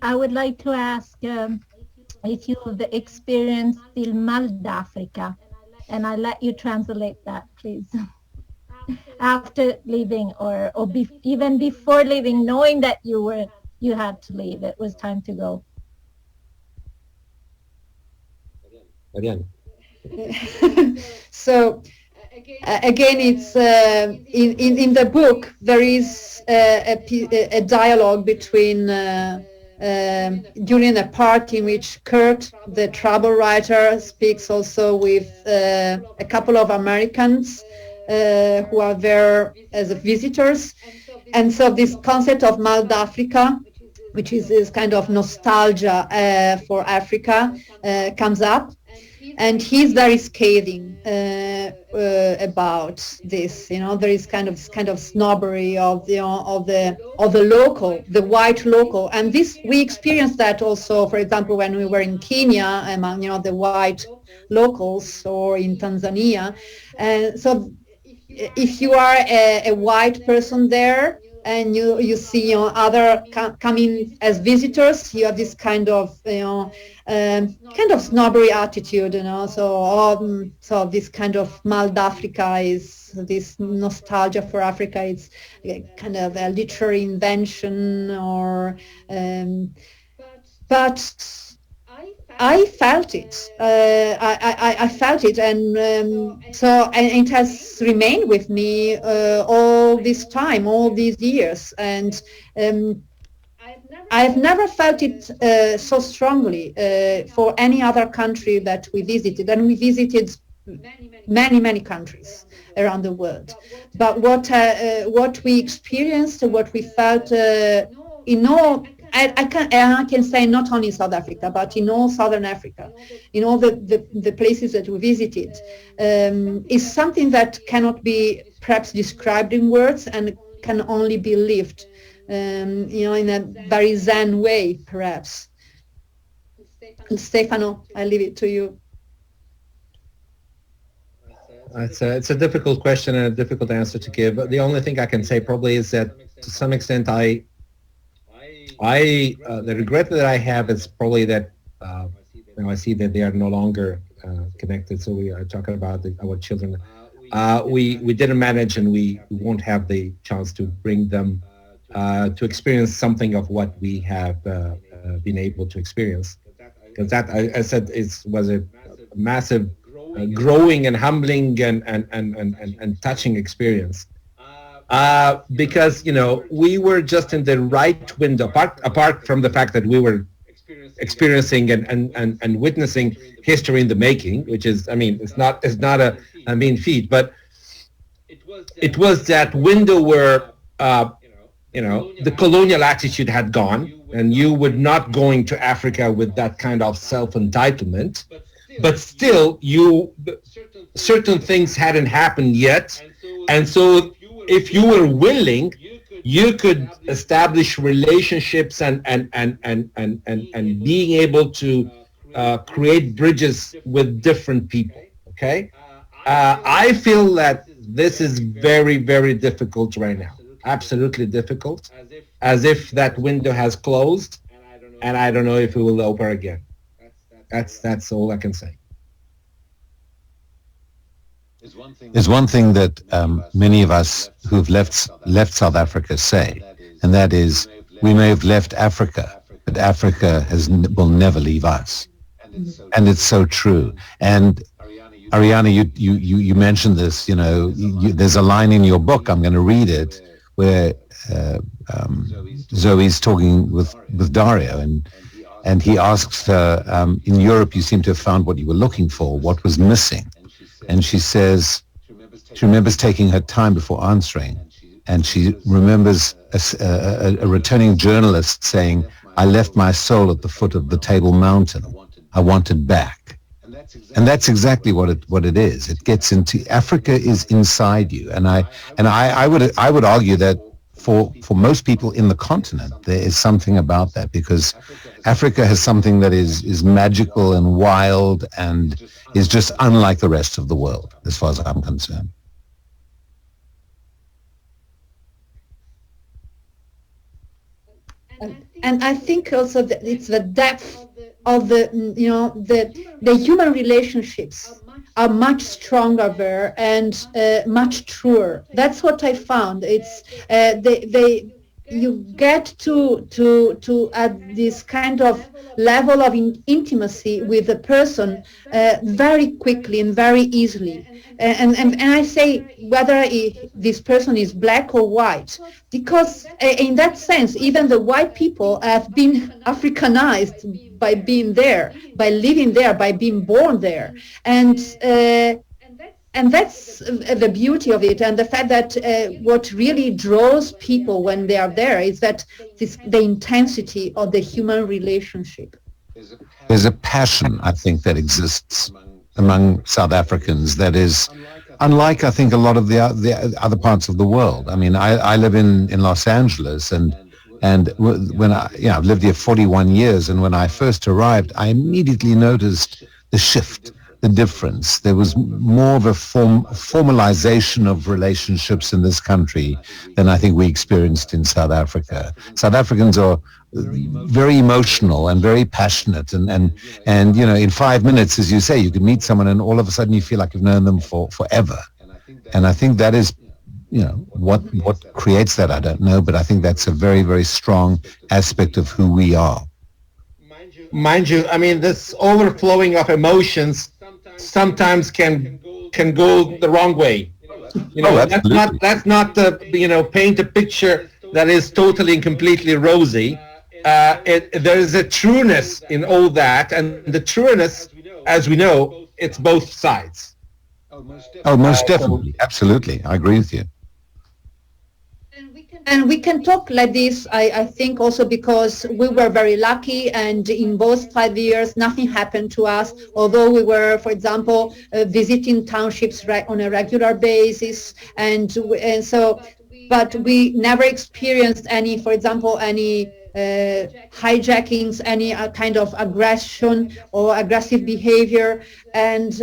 I would like to ask if you have experienced il mal d'Africa, and I'll let you translate that, please. After leaving, or even before leaving, knowing that you had to leave, it was time to go. Arianna. So again, it's in the book there is a dialogue between during a part in which Kurt, the travel writer, speaks also with a couple of Americans who are there as visitors, and so this concept of Mal d'Africa, which is this kind of nostalgia for Africa, comes up. And he's very scathing about this. There is kind of snobbery of the local, the white local, and this we experienced that also. For example, when we were in Kenya, among the white locals, or in Tanzania, and so if you are a white person there, and you see other coming as visitors, you have this kind of snobbery attitude, so this kind of Mal d'Africa is this nostalgia for Africa. It's kind of a literary invention, or but I felt it. I felt it, and it has remained with me all this time, all these years, and I've never felt it so strongly for any other country that we visited, and we visited many countries around the world. But what we experienced, what we felt in all. I can say not only South Africa, but in all Southern Africa, in all the places that we visited, is something that cannot be perhaps described in words, and can only be lived, in a very Zen way, perhaps. Stefano, I leave it to you. It's a difficult question and a difficult answer to give. The only thing I can say probably is that to some extent the regret that I have is probably that I see that they are no longer connected. So we are talking about our children. We didn't manage, and we won't have the chance to bring them to experience something of what we have been able to experience. Because that, I said, was a massive, growing and humbling and touching experience. Because we were just in the right window, apart from the fact that we were experiencing and witnessing history in the making, which is, it's not a mean feat, but it was that window where the colonial attitude had gone, and you were not going to Africa with that kind of self-entitlement, but still certain things hadn't happened yet, and so if you were willing, you could establish relationships and being able to create bridges with different people. Okay, I feel that this is very, very difficult right now. Absolutely difficult, as if that window has closed, and I don't know if it will open again. That's all I can say. There's one thing that many of us who've left South Africa say, and that is, we may have left Africa, but Africa will never leave us. And it's so true. And Arianna, you mentioned this, there's a line in your book, I'm going to read it, where Zoe's talking with Dario, and he asks her, in Europe you seem to have found what you were looking for, what was missing? And she says, she remembers taking her time before answering, and she remembers a returning journalist saying, I left my soul at the foot of the Table Mountain. I want it back. And that's exactly what it is. It gets into, Africa is inside you. And I would argue that for most people in the continent, there is something about that, because Africa has something that is magical and wild and is just unlike the rest of the world, as far as I'm concerned. And I think also that it's the depth of the human relationships are much stronger there and much truer. That's what I found. It's you get to this kind of level of intimacy with the person very quickly and very easily. And I say whether this person is black or white, because in that sense, even the white people have been Africanized by being there, by living there, by being born there. And that's the beauty of it, and the fact that what really draws people when they are there is that the intensity of the human relationship. There's a passion, I think, that exists among South Africans that is unlike, I think, a lot of the other parts of the world. I mean, I live in Los Angeles, and when I've lived here 41 years, and when I first arrived, I immediately noticed the shift, the difference. There was more of a formalization of relationships in this country than I think we experienced in South Africa. South Africans are very emotional and very passionate, and in 5 minutes, as you say, you can meet someone and all of a sudden you feel like you've known them forever. And I think that is, what creates that, I don't know, but I think that's a very, very strong aspect of who we are. Mind you, I mean, this overflowing of emotions sometimes can go the wrong way. Let's not paint a picture that is totally and completely rosy. There is a trueness in all that, and the trueness, as we know, it's both sides. Oh, most definitely. Absolutely. I agree with you. And we can talk like this, I think, also because we were very lucky, and in those 5 years, nothing happened to us, although we were, for example, visiting townships on a regular basis, and so, but we never experienced any, for example, any hijackings, any kind of aggression or aggressive behavior, and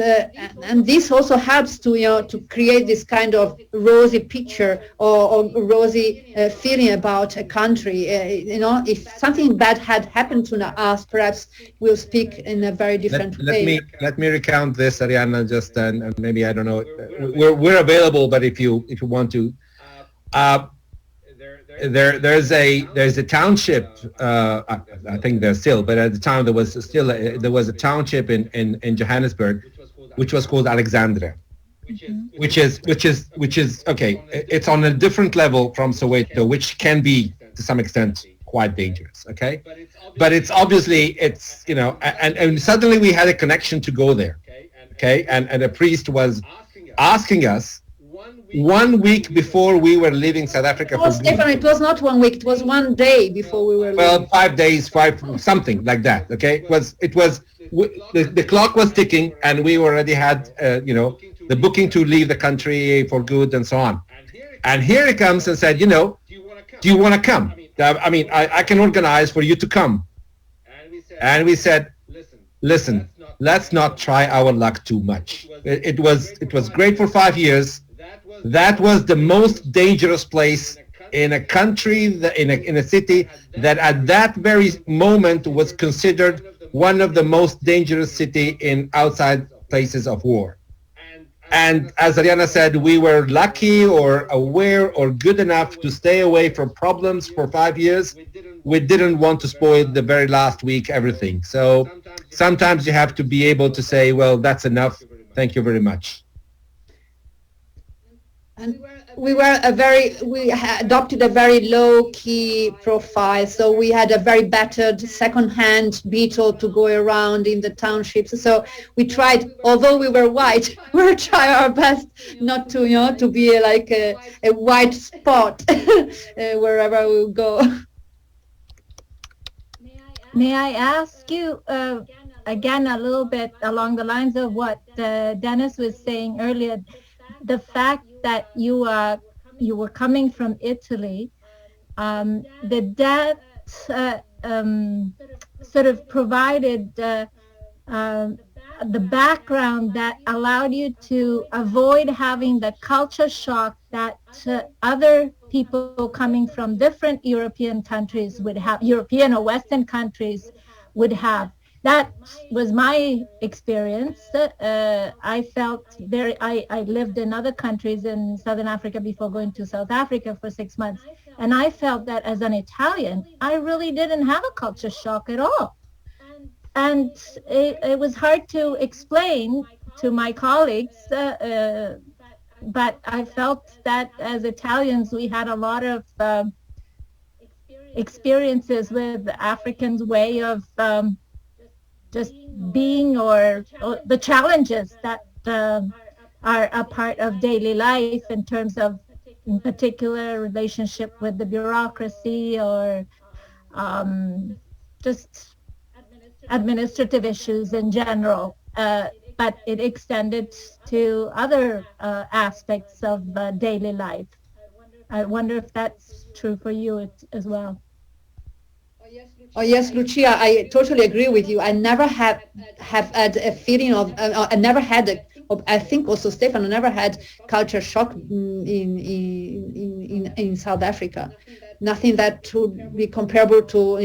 this also helps to create this kind of rosy picture or rosy feeling about a country. If something bad had happened to us, perhaps we'll speak in a very different way. Let me recount this, Arianna, just and maybe, I don't know, we're available, but if you want to. There's a township. I think there's still, but at the time there was a township in Johannesburg, which was called Alexandria, which is okay. It's on a different level from Soweto, which can be to some extent quite dangerous. Okay, but it's obviously and suddenly we had a connection to go there. Okay, and a priest was asking us 1 week before we were leaving South Africa. Oh, Stefan, it was not 1 week. It was 1 day before we were leaving. Well, 5 days, something like that. Okay, the clock was ticking, and we already had the booking to leave the country for good and so on. And here he comes and said, do you want to come? I mean, I can organize for you to come. And we said, listen, let's not try our luck too much. It was great for 5 years. That was the most dangerous place in a country, in a city that at that very moment was considered one of the most dangerous city in outside places of war. And as Arianna said, we were lucky or aware or good enough to stay away from problems for 5 years. We didn't want to spoil the very last week everything. So sometimes you have to be able to say, well, that's enough. Thank you very much. And we adopted a very low-key profile, so we had a very battered second-hand Beetle to go around in the townships. So we tried, although we were white, we were trying our best not to, to be like a white spot wherever we go. May I ask you again a little bit along the lines of what Dennis was saying earlier, the fact that you were coming from Italy, that sort of provided the background that allowed you to avoid having the culture shock that other people coming from different European countries would have, European or Western countries would have. That was my experience. I felt I lived in other countries in Southern Africa before going to South Africa for 6 months. And I felt that as an Italian, I really didn't have a culture shock at all. And it was hard to explain to my colleagues, but I felt that as Italians, we had a lot of experiences with Africans' way of just being, or the challenges that are a part of daily life in terms of, in particular, relationship with the bureaucracy or just administrative issues in general. But it extended to other aspects of daily life. I wonder if that's true for you as well. Oh yes, Lucia, I totally agree with you. I never have had a feeling of, I never had I think also Stefano never had culture shock in South Africa. Nothing that would be comparable to,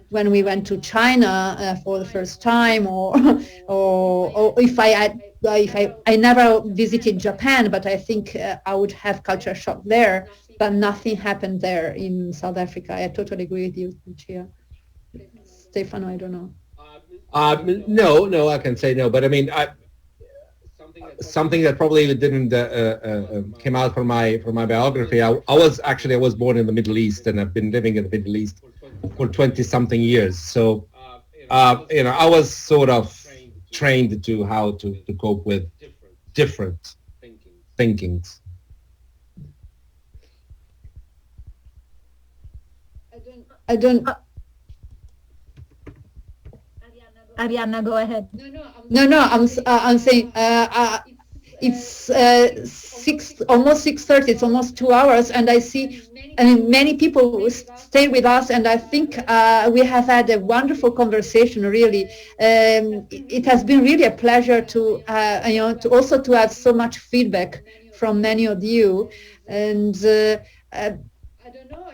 when we went to China for the first time, or if I never visited Japan, but I think I would have culture shock there. But nothing happened there in South Africa. I totally agree with you, Lucia. Stefano, I don't know. No, I can say no. But I mean, something that probably didn't came out from my biography. I was born in the Middle East, and I've been living in the Middle East for 20-something years. So, I was sort of trained to how to cope with different thinkings. I don't. Arianna, go ahead. No. I'm saying it's almost 6:30. It's almost 2 hours, and I see, many people stay with us, and I think we have had a wonderful conversation. Really, it has been really a pleasure to to have so much feedback from many of you, and.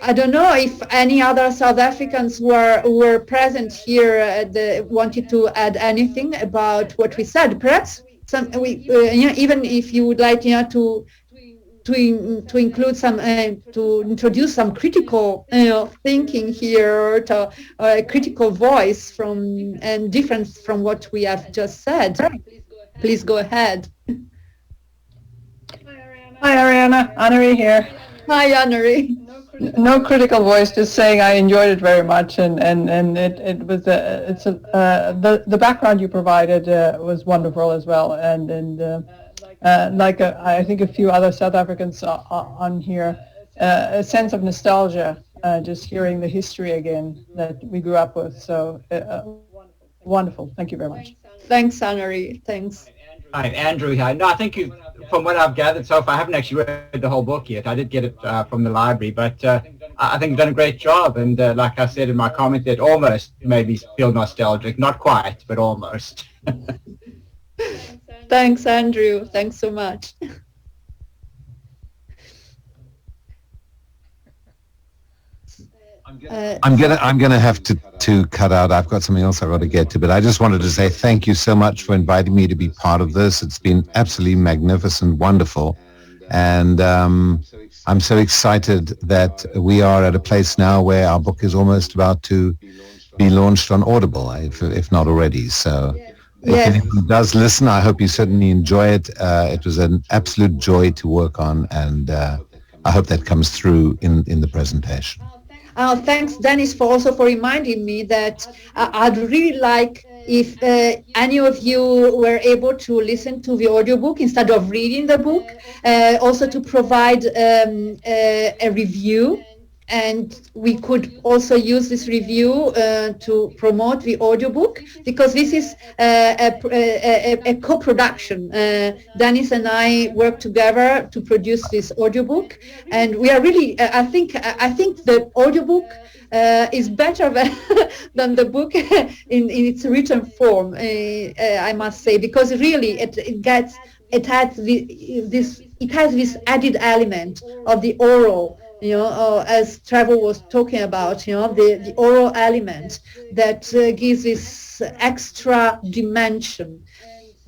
I don't know if any other South Africans were present here wanted to add anything about what we said. Perhaps even if you would like to include some to introduce some critical thinking here, or a critical voice and different from what we have just said. Please go ahead. Hi Arianna, Anne-Marie here. Hi Anne-Marie. No critical voice, just saying I enjoyed it very much, and it was the background you provided was wonderful as well, and like I think a few other South Africans on here, a sense of nostalgia, just hearing the history again that we grew up with. So wonderful. Thank you very much. Thanks, Anne-Marie. Thanks. Hi, Andrew here. No, I think from what I've gathered so far, I haven't actually read the whole book yet. I did get it from the library, but I think you've done a great job. And like I said in my comment, it almost made me feel nostalgic. Not quite, but almost. Thanks, Andrew. Thanks so much. I'm gonna have to cut out. I've got something else I've got to get to, but I just wanted to say thank you so much for inviting me to be part of this. It's been absolutely magnificent, wonderful, and I'm so excited that we are at a place now where our book is almost about to be launched on Audible, if not already. So if anyone does listen, I hope you certainly enjoy it. It was an absolute joy to work on, and I hope that comes through in the presentation. Thanks, Dennis, for reminding me that I'd really like if any of you were able to listen to the audiobook instead of reading the book, also to provide a review. And we could also use this review to promote the audiobook, because this is a co-production. Dennis and I work together to produce this audiobook, and we are really, I think the audiobook is better than the book in its written form, I must say, because really it has this added element of the oral, as Trevor was talking about, the oral element that gives this extra dimension.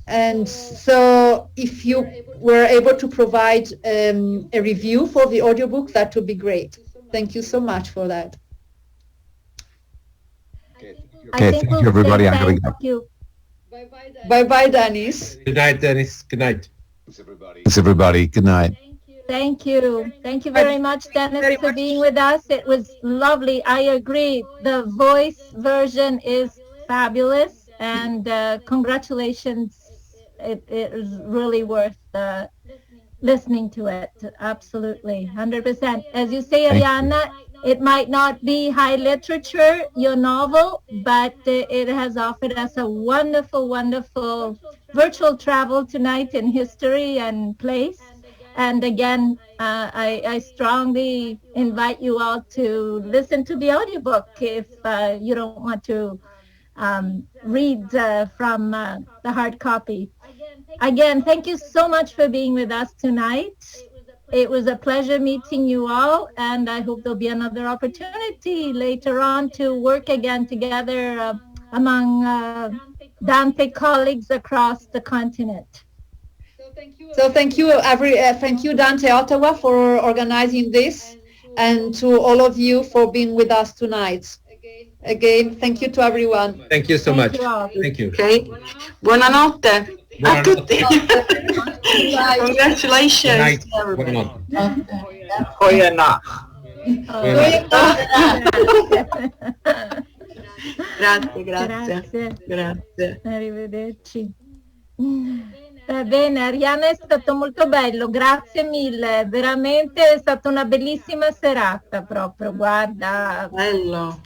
And so if you were able to provide a review for the audiobook, that would be great. Thank you so much for that. Okay, thank you, everybody. I'm going to go. Bye-bye, Dennis. Good night, Dennis. Good night. Thanks, everybody. Good night. Thank you. Thank you very much, Dennis, for being with us. It was lovely. I agree. The voice version is fabulous, and congratulations. It is really worth listening to it. Absolutely, 100%. As you say, Arianna, it might not be high literature, your novel, but it has offered us a wonderful, wonderful virtual travel tonight in history and place. And again, I strongly invite you all to listen to the audiobook if you don't want to read from the hard copy. Again, thank you so much for being with us tonight. It was a pleasure meeting you all, and I hope there'll be another opportunity later on to work again together among Dante colleagues across the continent. So thank you, Dante Ottawa, for organizing this, and to all of you for being with us tonight. Again, thank you to everyone. Thank you so much. Thank you. Okay. Buonanotte a tutti. Congratulations. Grazie. Arrivederci. Bene, Arianna, è stato molto bello, grazie mille, veramente è stata una bellissima serata proprio, guarda. Bello.